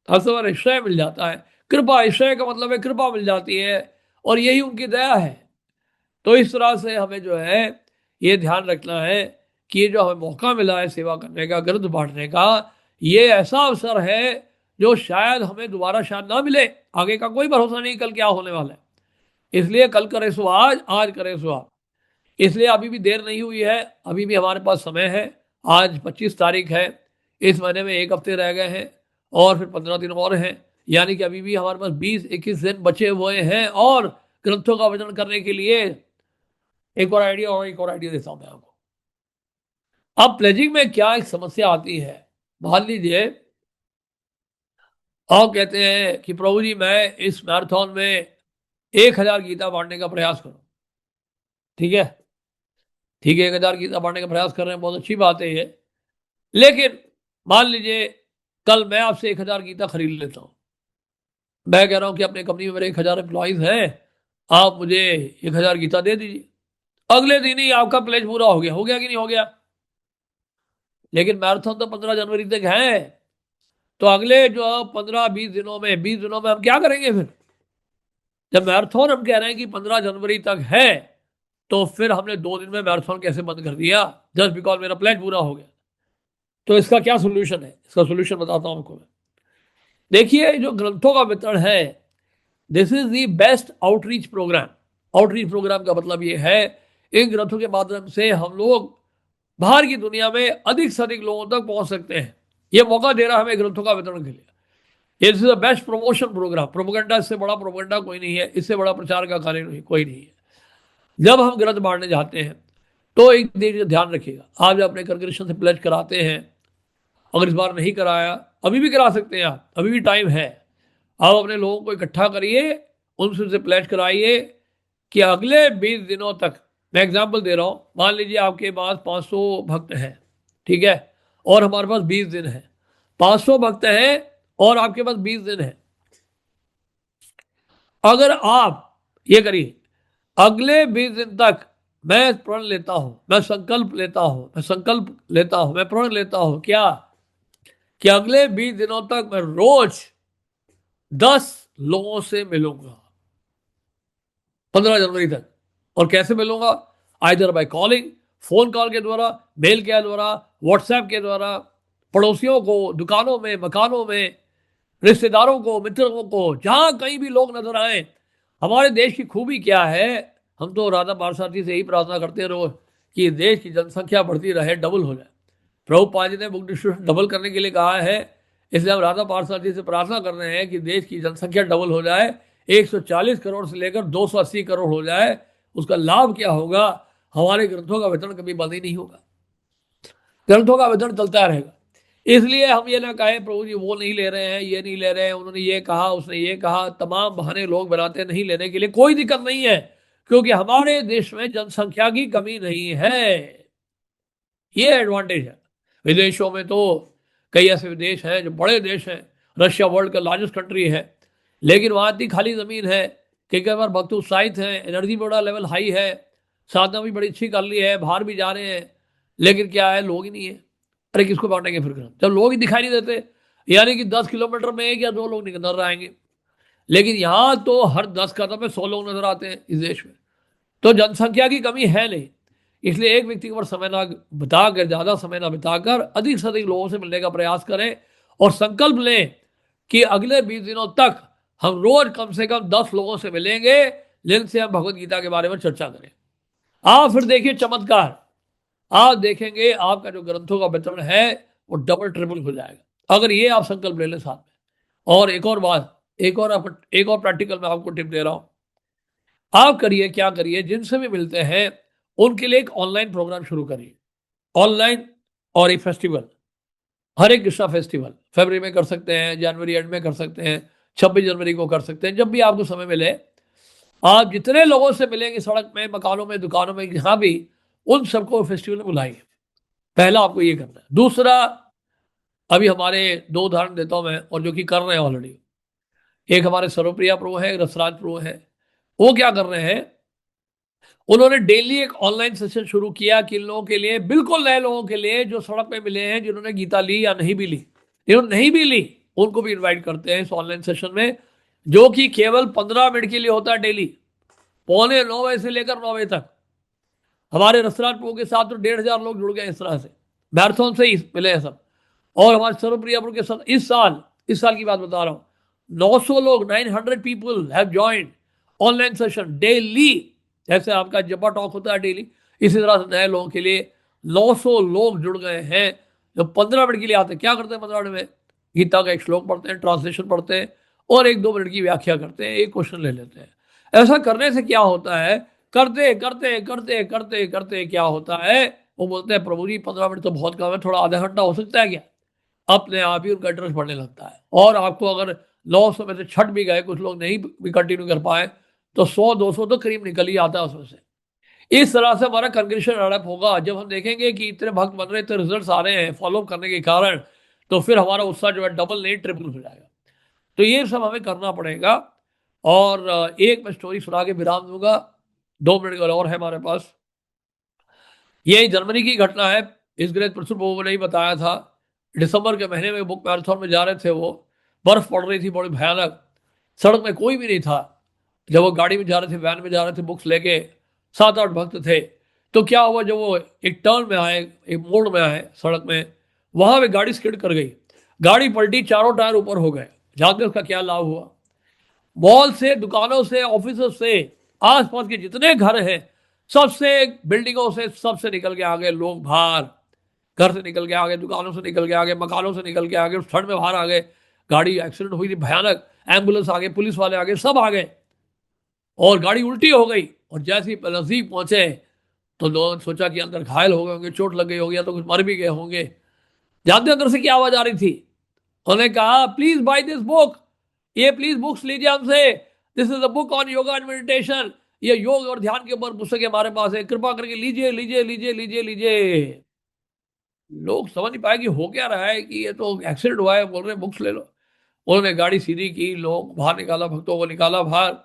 असवर ईश्वय मिल जाता है। कृपा, ईश्वय का मतलब है कृपा मिल जाती है, और यही उनकी दया है। तो इस तरह से हमें जो है ये ध्यान रखना है कि ये जो हमें मौका मिला है सेवा करने का, ग्रंथ बांटने का, ये ऐसा अवसर है जो शायद हमें दोबारा शायद ना मिले। आगे का कोई भरोसा नहीं कल क्या होने वाला है, इसलिए कल करे सो आज, आज करे सो आज। इसलिए अभी भी देर नहीं हुई है, अभी भी हमारे पास समय है। आज 25 तारीख है, इस महीने में 1 हफ्ते रह गए हैं और फिर 15 दिन और हैं, यानी कि अभी भी हमारे पास 20-21 दिन बचे हुए हैं और ग्रंथों का वजन करने के लिए। एक और आइडिया देता हूं मैं आपको। अब प्लेजिंग में क्या एक समस्या आती है, मान लीजिए आप कहते हैं कि प्रभु जी मैं इस मैराथन में 1000 गीता बांटने का प्रयास करूं। ठीक है, ठीक है, 1000 गीता बांटने का प्रयास कर रहे हैं, बहुत अच्छी बात है ये। लेकिन मान लीजिए कल मैं आपसे 1000 गीता खरीद लेता हूं। मैं कह रहा हूं कि अपने कंपनी में मेरे 1000 एम्प्लॉइज हैं, आप मुझे 1000 गीता दे दीजिए। अगले दिन ही आपका प्लेज पूरा हो गया कि नहीं हो गया? लेकिन मैराथन तो 15 जनवरी तक है, तो अगले जो 15-20 दिनों में, 20 दिनों में हम क्या करेंगे फिर? जब मैराथन हम कह रहे हैं कि 15 जनवरी तक है, तो फिर हमने 2 दिन में मैराथन कैसे बंद कर दिया जस्ट बिकॉज मेरा प्लेज पूरा हो गया? तो इसका क्या सोल्यूशन है? इसका सोल्यूशन बताता हूं आपको मैं। देखिए, जो ग्रंथों का वितरण है, this is the best outreach programme. Outreach programme का मतलब ये है, इन ग्रंथों के माध्यम से हम लोग बाहर की दुनिया में अधिक से अधिक लोगों तक पहुंच सकते हैं। ये मौका दे रहा है हमें ग्रंथों का वितरण के लिए। This is the best promotion programme. Propaganda, इससे बड़ा प्रोपेगेंडा कोई नहीं है, इससे बड़ा प्रचार का कार्य नहीं कोई नहीं है। जब हम ग्रंथ बांटने जाते हैं तो एक चीज ध्यान रखिएगा, आप जब अपने कंग्रेगेशन से प्लेज कराते हैं, अगर इस बार नहीं कराया, अभी भी करा सकते हैं आप, अभी भी टाइम है। आप अपने लोगों को इकट्ठा करिए, उनसे प्लेज कराइए कि अगले 20 दिनों तक, मैं एग्जाम्पल दे रहा हूं, मान लीजिए आपके पास 500 भक्त हैं, ठीक है, और हमारे पास 20 दिन है। 500 भक्त हैं और आपके पास 20 दिन है। अगर आप ये करिए, अगले 20 दिन तक मैं प्रण लेता हूं, मैं संकल्प लेता हूं, मैं संकल्प लेता हूं, मैं प्रण लेता हूं, क्या कि अगले 20 दिनों तक मैं रोज 10 लोगों से मिलूंगा 15 जनवरी तक। और कैसे मिलूंगा? Either by calling, phone call के द्वारा, मेल के द्वारा, व्हाट्सएप के द्वारा, पड़ोसियों को, दुकानों में, मकानों में, रिश्तेदारों को, मित्रों को, जहां कहीं भी लोग नजर आए। हमारे देश की खूबी क्या है, हम तो राधा पारसार्थी से ही प्रार्थना करते रहो कि देश की जनसंख्या बढ़ती रहे, डबल हो जाए। प्रभुपाद जी ने बुक डिस्ट्रीब्यूशन डबल करने के लिए कहा है, इसलिए हम राधा पारसार्थी से प्रार्थना कर रहे हैं कि देश की जनसंख्या डबल हो जाए, 140 करोड़ से लेकर 280 करोड़ हो जाए। उसका लाभ क्या होगा? हमारे ग्रंथों का वितरण कभी बंद ही नहीं होगा, ग्रंथों का वितरण चलता रहेगा। इसलिए हम ये ना कहें प्रभु जी वो नहीं ले रहे हैं, ये नहीं ले रहे हैं, उन्होंने ये कहा, उसने ये कहा, तमाम बहाने लोग बनाते नहीं लेने के लिए। कोई दिक्कत नहीं है, क्योंकि हमारे देश में जनसंख्या की कमी नहीं है, ये एडवांटेज है। विदेशों में तो कई ऐसे देश हैं जो बड़े देश हैं, रशिया वर्ल्ड का लार्जेस्ट कंट्री है, लेकिन वहां इतनी खाली जमीन है कि कई बार भक्त उत्साहित हैं, एनर्जी बड़ा लेवल हाई है, साधना भी बड़ी अच्छी कर ली है, बाहर भी जा रहे हैं, लेकिन क्या है, लोग ही नहीं है। अरे किसको बांटेंगे फिर ग्रंथ जब लोग ही दिखाई नहीं देते? यानी कि 10 किलोमीटर में 1 या 2 लोग नजर आएंगे, लेकिन यहां तो हर 10 कदम में 100 लोग नजर आते हैं इस देश में। तो जनसंख्या की कमी है नहीं, इसलिए एक व्यक्ति पर समय ना बिताकर, ज्यादा समय ना बिताकर अधिक से अधिक लोगों से मिलने का प्रयास करें और संकल्प लें कि अगले 20 दिनों तक हम रोज कम से कम 10 लोगों से मिलेंगे जिनसे हम भगवत गीता के बारे में चर्चा करें। आप फिर देखिए चमत्कार, आप देखेंगे आपका जो ग्रंथों का वितरण है वो डबल ट्रिपल हो जाएगा, अगर ये आप संकल्प ले लें साथ में। और एक और बात, एक और प्रैक्टिकल मैं आपको टिप दे रहा हूं, आप करिए, क्या करिए, जिनसे भी मिलते हैं उनके लिए एक ऑनलाइन प्रोग्राम शुरू करिए। ऑनलाइन, और एक फेस्टिवल, हरे कृष्णा फेस्टिवल फरवरी में कर सकते हैं, जनवरी एंड में कर सकते हैं, 26 जनवरी को कर सकते हैं, जब भी आपको समय मिले। आप जितने लोगों से मिलेंगे सड़क में, मकानों में, दुकानों में, जहां भी, उन सबको फेस्टिवल में बुलाएंगे। पहला आपको ये करना है। दूसरा, अभी हमारे 2 उदाहरण देता हूं मैं, और जो कि कर रहे हैं ऑलरेडी। एक हमारे सर्वप्रिया प्रो है, एक रसराज प्रो है। वो क्या कर रहे हैं, उन्होंने डेली एक ऑनलाइन सेशन शुरू किया किन लोगों के लिए, बिल्कुल नए लोगों के लिए, जो सड़क पे मिले हैं, जिन्होंने गीता ली या नहीं भी ली। जिन्होंने नहीं भी ली उनको भी इनवाइट करते हैं इस ऑनलाइन सेशन में, जो कि केवल 15 मिनट के लिए होता है डेली, 8:45 से लेकर 9 बजे तक। हमारे रसराज प्रो के साथ तो 1,500 लोग जुड़ गए इस तरह से, मैराथन से ही मिले हैं सब। और हमारे सर्वप्रिया प्रो के साथ इस साल की बात बता रहा हूँ, 900 लोग, 900 people have joined online session daily. जैसे आपका जब्बा टॉक होता है डेली, इसी तरह से नए लोगों के लिए 900 लोग जुड़ गए हैं, जो 15 मिनट के लिए आते हैं। क्या करते हैं 15 मिनट में? गीता का एक श्लोक पढ़ते हैं, ट्रांसलेशन पढ़ते हैं, और 1-2 मिनट की व्याख्या करते हैं, एक क्वेश्चन ले लेते हैं। ऐसा करने से क्या होता है, करते करते करते करते करते क्या होता है, वो बोलते हैं प्रभु जी 15 मिनट तो बहुत कम है, थोड़ा आधा घंटा हो सकता है क्या? अपने आप ही उनका इंटरेस्ट बढ़ने लगता है। और आपको अगर 900 में से छट भी गए, कुछ लोग नहीं भी कंटिन्यू कर पाए, तो 100-200 तो करीब निकल ही आता है उसमें से। इस तरह से हमारा कंक्रीशन डेवलप होगा। जब हम देखेंगे कि इतने भक्त बन रहे, इतने रिजल्ट आ रहे हैं फॉलो करने के कारण, तो फिर हमारा उत्साह जो है डबल नहीं ट्रिपल हो जाएगा। तो ये सब हमें करना पड़ेगा। और एक मैं स्टोरी सुना के विराम दूंगा, 2 मिनट और है हमारे पास। ये जर्मनी की घटना है। इस ग्रेट प्रसुर बाबू ने ही बताया था। दिसंबर के महीने में बुक मैराथन में जा रहे थे वो, बर्फ पड़ रही थी बड़ी भयानक, सड़क में कोई भी नहीं था। जब वो गाड़ी में जा रहे थे, वैन में जा रहे थे, बुक्स लेके, 7-8 भक्त थे। तो क्या हुआ, जब वो एक टर्न में आए, एक मोड़ में आए सड़क में, वहां पे गाड़ी स्किड कर गई, गाड़ी पलटी, चारों टायर ऊपर हो गए। जानते उसका क्या लाभ हुआ? मॉल से, दुकानों से, ऑफिसों से, आसपास के जितने घर हैं, सबसे, बिल्डिंगों से, सबसे निकल के आ गए लोग बाहर। घर से निकल के आ गए, दुकानों से निकल के आ गए, मकानों से निकल के आ गए, उस ठंड में बाहर आ गए। गाड़ी एक्सीडेंट हुई थी भयानक, एम्बुलेंस आ गई, पुलिस वाले आ गए, सब आ गए, और गाड़ी उल्टी हो गई। और जैसे ही नजदीक पहुंचे, तो लोगों ने सोचा कि अंदर घायल हो गए होंगे, चोट लग गई होगी, या तो कुछ मर भी गए होंगे। जानते अंदर से क्या आवाज आ रही थी? उन्होंने कहा, प्लीज बाय दिस बुक, ये प्लीज बुक्स लीजिए हमसे, this is a book on yoga and meditation, ये योग और ध्यान के ऊपर पुस्तक हमारे पास है, कृपा करके लीजिए लीजिए लीजिए लीजिए लीजिए। लोग समझ नहीं पाए कि हो क्या रहा है, कि ये तो एक्सीडेंट हुआ है, बोल रहे बुक्स ले लो। उन्होंने गाड़ी सीधी की, लोग बाहर निकाला, भक्तों को निकाला बाहर।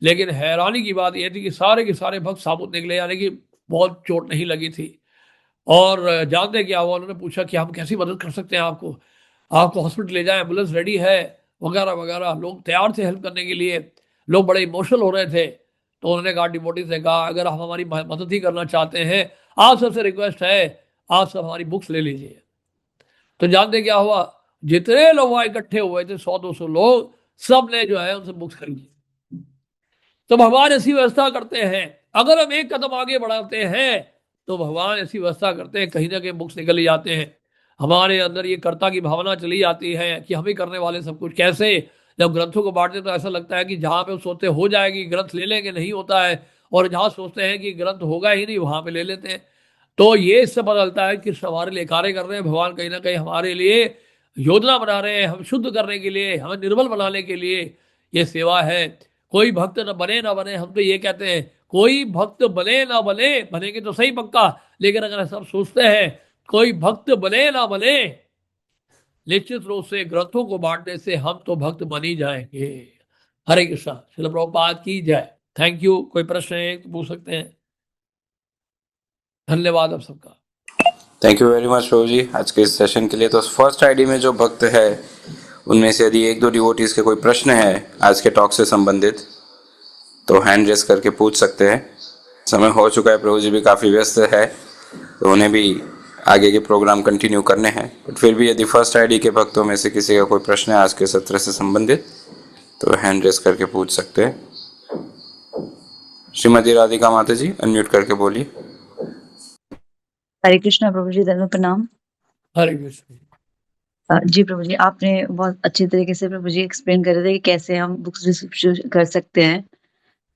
लेकिन हैरानी की बात यह थी कि सारे के सारे भक्त साबुत निकले, यानी कि बहुत चोट नहीं लगी थी। और जानते क्या हुआ, उन्होंने पूछा कि हम कैसी मदद कर सकते हैं आपको, आपको हॉस्पिटल ले जाएं, एम्बुलेंस रेडी है, वगैरह वगैरह। लोग तैयार थे हेल्प करने के लिए, लोग बड़े इमोशनल हो रहे थे। तो उन्होंने कहा, डिवोटी से कहा, अगर आप हमारी मदद ही करना चाहते हैं, आप सबसे रिक्वेस्ट है, आप सब हमारी बुक्स ले लीजिए। तो जानते क्या हुआ, जितने लोग वहां इकट्ठे हुए थे, 100-200 लोग, सब ने जो है उनसे बुक्स खरीदी। तो भगवान ऐसी व्यवस्था करते हैं, अगर हम एक कदम आगे बढ़ाते हैं, तो भगवान ऐसी व्यवस्था करते हैं, कहीं ना कहीं बुक्स निकल ही जाते हैं। हमारे अंदर ये कर्ता की भावना चली जाती है कि हम ही करने वाले सब कुछ। कैसे? जब ग्रंथों को बांटते तो ऐसा लगता है कि जहां पे सोचते हो जाएगी, ग्रंथ ले लेंगे, नहीं होता है। और जहां सोचते हैं कि ग्रंथ होगा ही नहीं, वहां पे ले लेते हैं। तो ये इससे पता चलता है कि हमारे लिए कार्य कर रहे हैं भगवान, कहीं ना कहीं हमारे लिए योजना बना रहे हैं, हम शुद्ध करने के लिए, हमें निर्मल बनाने के लिए ये सेवा है। कोई भक्त न बने ना बने, हम तो ये कहते हैं, कोई भक्त बने ना बने, बनेंगे तो सही पक्का, लेकिन अगर सब सोचते हैं कोई भक्त बने ना बने, निश्चित रूप से ग्रंथों को बांटने से हम तो भक्त बन ही जाएंगे। हरे कृष्णा, श्रील प्रभुपाद की जय। Thank you. कोई प्रश्न है तो पूछ सकते हैं। धन्यवाद आप सबका। थैंक यू वेरी मच प्रभु जी आज के इस सेशन के लिए। तो फर्स्ट आईडी में जो भक्त है, उनमें से यदि 1-2 डिवोटीज के कोई प्रश्न है आज के टॉक से संबंधित, तो हैंड रेस करके पूछ सकते हैं। समय हो चुका है, प्रभु जी भी काफ़ी व्यस्त है, तो उन्हें भी आगे के प्रोग्राम कंटिन्यू करने हैं। बट फिर भी यदि फर्स्ट आईडी के भक्तों में से किसी का कोई प्रश्न है आज के सत्र से संबंधित, तो हैंड रेस करके पूछ सकते हैं। श्रीमती राधिका माता जी, अनम्यूट करके बोलिए। हरे कृष्णा प्रभु जी, धन्यवाद, प्रणाम। हरे कृष्ण। जी प्रभु जी, आपने बहुत अच्छे तरीके से प्रभु जी एक्सप्लेन कर रहे थे कि कैसे हम बुक्स डिस्ट्रीब्यूट कर सकते हैं।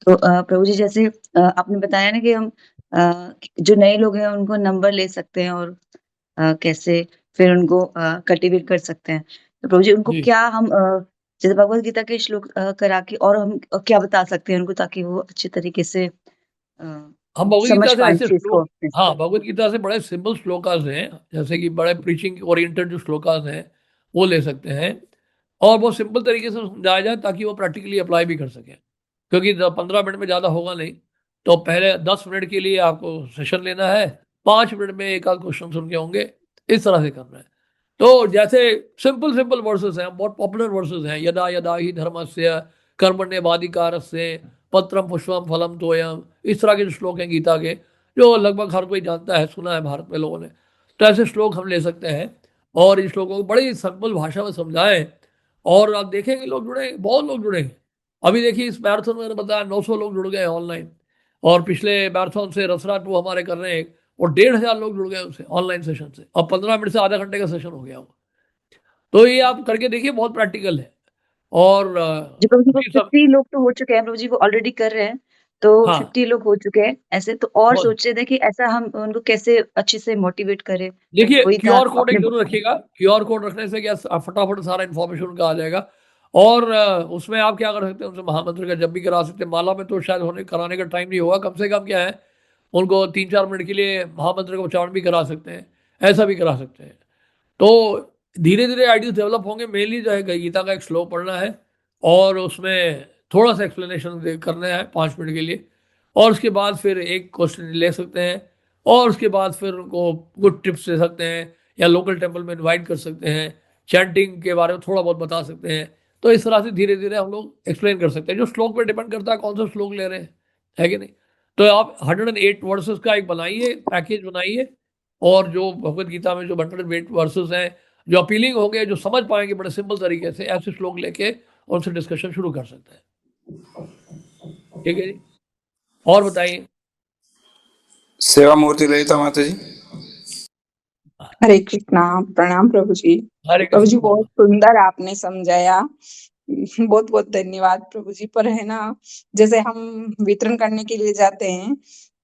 तो प्रभु जी, जैसे आपने बताया ना कि हम जो नए लोग हैं उनको नंबर ले सकते हैं, और कैसे फिर उनको कल्टीवेट कर सकते हैं। तो प्रभु जी, उनको जी। क्या हम जैसे भगवत गीता के श्लोक करा के, और हम क्या बता सकते हैं उनको, ताकि वो अच्छे तरीके से हम भगवत समझ गीता से पाएँ ऐसे चीज़ को श्लोक, अपने से। हाँ, भगवत गीता से बड़े सिंपल श्लोकास हैं, जैसे कि बड़े प्रीचिंग ओरिएंटेड जो श्लोकास हैं, वो ले सकते हैं और बहुत सिंपल तरीके से समझाया जाए ताकि वो प्रैक्टिकली अप्लाई भी कर सकें। क्योंकि 15 मिनट में ज़्यादा होगा नहीं, तो पहले 10 मिनट के लिए आपको सेशन लेना है, 5 मिनट में एक आध क्वेश्चन सुन के होंगे, इस तरह से करना है। तो जैसे सिंपल सिंपल वर्सेस हैं, बहुत पॉपुलर वर्सेस हैं, यदा यदा ही धर्मस्य कर्मण्येवाधिकारस्य पत्रम पुष्पम फलम तोयम, इस तरह के जो श्लोक हैं गीता के, जो लगभग हर कोई जानता है, सुना है भारत में लोगों ने। तो ऐसे श्लोक हम ले सकते हैं और इन श्लोकों को बड़ी सिंपल भाषा में समझाएं और आप देखेंगे लोग जुड़े, बहुत लोग जुड़ेंगे। अभी देखिए इस मैराथन में मैंने बताया 900 लोग जुड़ गए ऑनलाइन, और पिछले मैराथन से रसरा 2 हमारे कर रहे हैं और 1500 लोग जुड़ गए उससे ऑनलाइन सेशन से, अब 15 मिनट से आधा घंटे का सेशन हो गया वो। तो ये आप करके देखिए, बहुत प्रैक्टिकल है और जी प्रभु जी, वो ये सब, 50 लोग तो हो चुके हैं प्रभु जी, वो ऑलरेडी कर रहे हैं। तो हाँ 50 लोग हो चुके हैं ऐसे, तो और बहुत। सोच रहे थे कि ऐसा हम उनको कैसे अच्छे से मोटिवेट करें। देखिए वही था क्यूआर कोड एक अपने। जरूर रखिएगा, क्यूआर कोड रखने से क्या फटाफट सारा इन्फॉर्मेशन उनका आ जाएगा। और उसमें आप क्या कर सकते हैं, उनसे महामंत्र का जब भी करा सकते हैं। माला में तो शायद होने कराने का टाइम नहीं होगा, कम से कम क्या है, उनको 3-4 मिनट के लिए महामंत्र का उच्चारण भी करा सकते हैं, ऐसा भी करा सकते हैं। तो धीरे धीरे आइडियाज डेवलप होंगे। मेनली जो है गीता का एक श्लोक पढ़ना है और उसमें थोड़ा सा एक्सप्लेनेशन करना है 5 मिनट के लिए, और उसके बाद फिर एक क्वेश्चन ले सकते हैं और उसके बाद फिर उनको गुड टिप्स दे सकते हैं या लोकल टेम्पल में इनवाइट कर सकते हैं, चैंटिंग के बारे में थोड़ा बहुत बता सकते हैं। तो इस तरह से धीरे धीरे हम लोग एक्सप्लेन कर सकते हैं। जो श्लोक पे डिपेंड करता है कौन सा श्लोक ले रहे हैं, है कि नहीं। तो आप 108 वर्सेस का एक बनाइए, पैकेज बनाइए, और जो भगवत गीता में जो 108 वर्सेस हैं जो अपीलिंग होंगे, जो समझ पाएंगे बड़े सिंपल तरीके से, ऐसे श्लोक लेके उनसे डिस्कशन शुरू कर सकते हैं। ठीक है जी, और बताइए। सेवा मूर्ति ललिता माता जी। हरे कृष्णा। प्रणाम प्रभु जी। हरे प्रभु जी कृष्ण। बहुत सुंदर आपने समझाया। बहुत बहुत धन्यवाद प्रभु जी। पर है ना, जैसे हम वितरण करने के लिए जाते हैं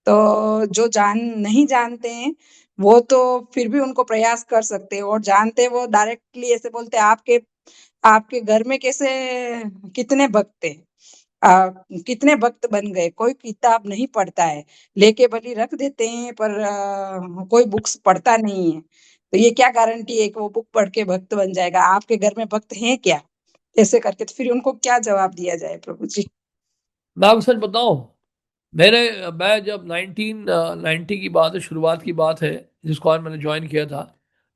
तो जो नहीं जानते हैं वो तो फिर भी उनको प्रयास कर सकते हैं, और जानते हैं वो डायरेक्टली ऐसे बोलते हैं आपके आपके घर में कैसे कितने भक्त हैं, कितने भक्त बन गए। कोई किताब नहीं पढ़ता है, लेके भली रख देते हैं, पर कोई बुक्स पढ़ता नहीं है। तो ये क्या गारंटी है कि वो बुक पढ़ के भक्त बन जाएगा? आपके घर में भक्त हैं क्या? ऐसे करके तो फिर उनको क्या जवाब दिया जाए प्रभु जी? मैं आपको सच बताऊं, मैं जब 1990 की बात है, शुरुआत की बात है, जिसको आज मैंने ज्वाइन किया था,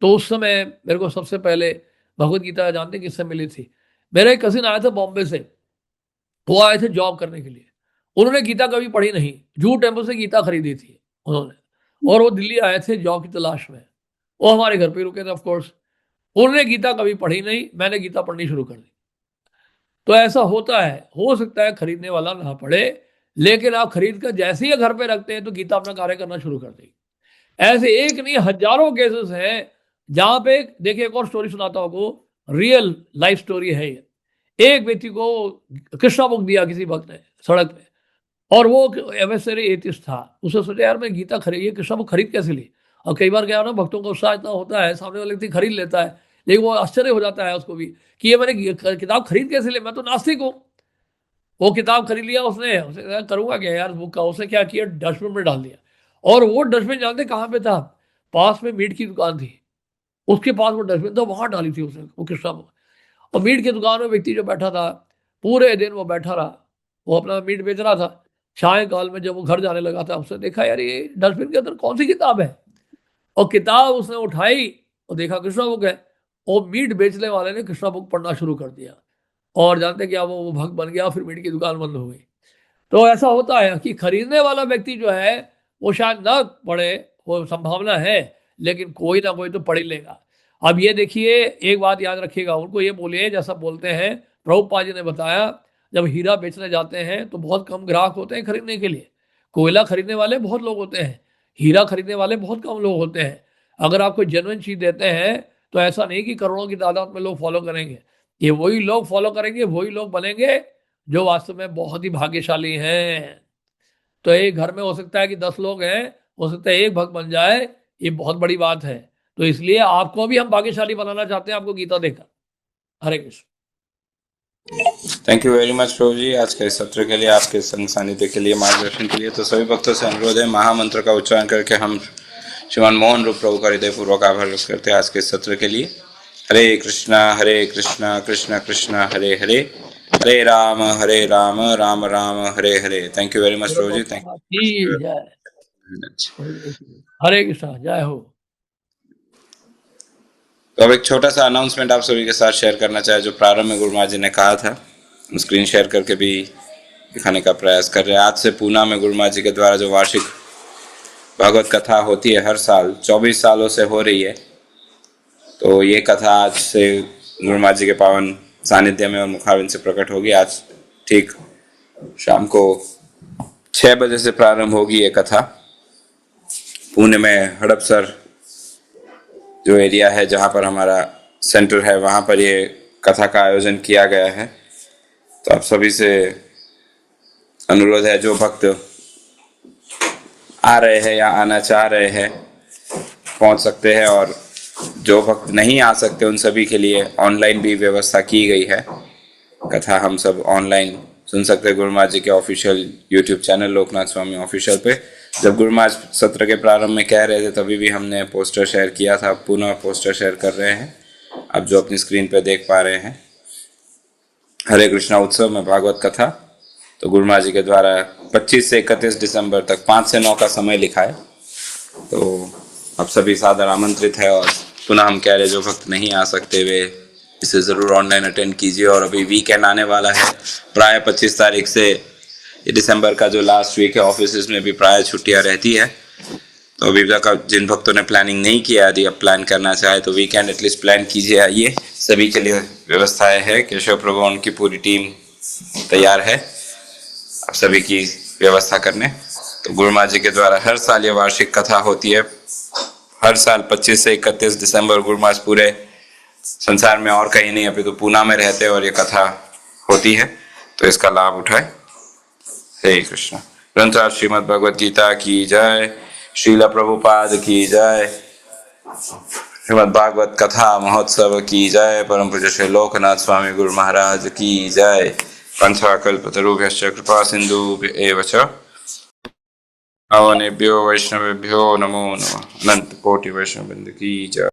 तो उस समय मेरे को सबसे पहले भगवत गीता जानते हैं किससे मिली थी। मेरा एक कजिन आया था बॉम्बे से, वो आए थे जॉब करने के लिए। उन्होंने गीता कभी पढ़ी नहीं, जू टेम्पल से गीता खरीदी थी उन्होंने, और वो दिल्ली आए थे जॉब की तलाश में। वो हमारे घर पे ही रुके थे ऑफ कोर्स। उन्होंने गीता कभी पढ़ी नहीं, मैंने गीता पढ़नी शुरू कर दी। तो ऐसा होता है, हो सकता है खरीदने वाला ना पढ़े, लेकिन आप खरीद कर जैसे ही घर पे रखते हैं तो गीता अपना कार्य करना शुरू कर देगी। ऐसे एक नहीं हजारों केसेस हैं जहां पे, देखिए एक और स्टोरी सुनाता हूं आपको, रियल लाइफ स्टोरी है ये। एक व्यक्ति को कृष्णा बुक दिया किसी भक्त ने सड़क पे, और वो एवेसरी एथिस्ट था। उसने सोचा यार मैं गीता खरीद, ये कृष्णा बुक खरीद कैसे ली। और कई बार क्या है ना, भक्तों का उत्साह इतना होता है, सामने वाला व्यक्ति खरीद लेता है, लेकिन वो आश्चर्य हो जाता है उसको भी कि ये मैंने किताब खरीद कैसे ली, मैं तो नास्तिक हूँ। वो किताब खरीद लिया उसने, उसने कहा करूंगा क्या यार बुक का। उसने क्या किया, डस्टबिन में डाल दिया। और वो डस्टबिन जानते कहाँ पे था, पास में मीट की दुकान थी, उसके पास वो डस्टबिन था, वहां डाली थी उसने वो कृष्णा बुक। और मीट की दुकान में व्यक्ति जो बैठा था, पूरे दिन वो बैठा रहा, वो अपना मीट बेच रहा था। सायंकाल में जब वो घर जाने लगा था, उसने देखा यार ये डस्टबिन के अंदर कौन सी किताब है, और किताब उसने उठाई और देखा कृष्णा बुक है। और मीट बेचने वाले ने कृष्णा बुक पढ़ना शुरू कर दिया, और जानते क्या, वो भक्त बन गया, फिर मीट की दुकान बंद हो गई। तो ऐसा होता है कि खरीदने वाला व्यक्ति जो है वो शायद ना पढ़े, वो संभावना है, लेकिन कोई ना कोई तो पढ़ ही लेगा। अब ये देखिए, एक बात याद रखिएगा, उनको ये बोलिए जैसा बोलते हैं, प्रभुपाद जी ने बताया, जब हीरा बेचने जाते हैं तो बहुत कम ग्राहक होते हैं खरीदने के लिए। कोयला खरीदने वाले बहुत लोग होते हैं, हीरा खरीदने वाले बहुत कम लोग होते हैं। अगर आप कोई जेन्युइन चीज देते हैं तो ऐसा नहीं कि करोड़ों की तादाद में लोग फॉलो करेंगे। ये वही लोग फॉलो करेंगे, वही लोग बनेंगे जो वास्तव में बहुत ही भाग्यशाली हैं। तो एक घर में हो सकता है कि 10 लोग हैं, हो सकता है एक भक्त बन जाए, ये बहुत बड़ी बात है। तो इसलिए आपको भी हम भाग्यशाली बनाना चाहते हैं, आपको गीता देकर। Hare Krishna. Thank you very much प्रभु जी, आज के इस सत्र के लिए, आपके संग सानिध्य के लिए, मार्गदर्शन के लिए। तो सभी भक्तों से अनुरोध है, महामंत्र का उच्चारण करके हम श्रीमान मोहन रूप प्रभु का हृदयपूर्वक आभार व्यक्त करते हैं आज के इस सत्र के लिए। Hare Krishna Krishna Krishna Hare Hare, Hare Ram Ram Ram Hare Hare. Thank you very much प्रभु जी, थैंक की जय। हरे कृष्णा, जय हो। तो अब एक छोटा सा अनाउंसमेंट आप सभी के साथ शेयर करना चाहे, जो प्रारंभ में गुरु महाराज जी ने कहा था, हम स्क्रीन शेयर करके भी दिखाने का प्रयास कर रहे हैं। आज से पूना में गुरु महाराज जी के द्वारा जो वार्षिक भागवत कथा होती है, हर साल 24 सालों से हो रही है। तो ये कथा आज से गुरु महाराज जी के पावन सानिध्य में और मुखारविंद से प्रकट होगी। आज ठीक शाम को 6 बजे से प्रारंभ होगी ये कथा। पुणे में हड़पसर जो एरिया है, जहाँ पर हमारा सेंटर है, वहाँ पर ये कथा का आयोजन किया गया है। तो आप सभी से अनुरोध है, जो भक्त आ रहे हैं या आना चाह रहे हैं पहुँच सकते हैं, और जो भक्त नहीं आ सकते उन सभी के लिए ऑनलाइन भी व्यवस्था की गई है। कथा हम सब ऑनलाइन सुन सकते हैं गुरु महाराज जी के ऑफिशियल यूट्यूब चैनल लोकनाथ स्वामी ऑफिशियल पे। जब गुरु महाराज सत्र के प्रारंभ में कह रहे थे, तभी भी हमने पोस्टर शेयर किया था, पुनः पोस्टर शेयर कर रहे हैं, आप जो अपनी स्क्रीन पे देख पा रहे हैं। हरे कृष्णा उत्सव में भागवत कथा, तो गुरु महाराज जी के द्वारा 25 से 31 दिसंबर तक 5 से 9 का समय लिखा है। तो आप सभी सादर आमंत्रित है, और पुनः हम कह रहे, जो भक्त नहीं आ सकते वे इसे ज़रूर ऑनलाइन अटेंड कीजिए। और अभी वीकेंड आने वाला है, प्राय 25 तारीख से दिसंबर का जो लास्ट वीक है, ऑफिस में भी प्राय छुट्टियां रहती है। तो अभी तक जिन भक्तों ने प्लानिंग नहीं किया, यदि अब प्लान करना चाहे तो वीकेंड एटलीस्ट प्लान कीजिए। आइए, सभी के लिए व्यवस्थाएं है, केशव प्रभु उनकी पूरी टीम तैयार है आप सभी की व्यवस्था करने। तो गुरु महाराज जी के द्वारा हर साल ये वार्षिक कथा होती है। हर साल 25 से 31 दिसंबर गुरु महाराज पूरे संसार में और कहीं नहीं, अभी तो पूना में रहते हैं और ये कथा होती है, तो इसका लाभ उठाए। हरे कृष्ण। ग्रंथ श्रीमद् भगवद गीता की जय, श्रील प्रभुपाद की जय, श्रीमद् भागवत कथा महोत्सव की जय, परम पूज्य श्री लोकनाथ स्वामी गुरु महाराज की जय। पंचाकल्पतरुभ्यश्च कृपा सिन्धुभ्य च पावनेभ्यो वैष्णवेभ्यो नमो नमः। अनंत कोटि वैष्णव वृंद की जय।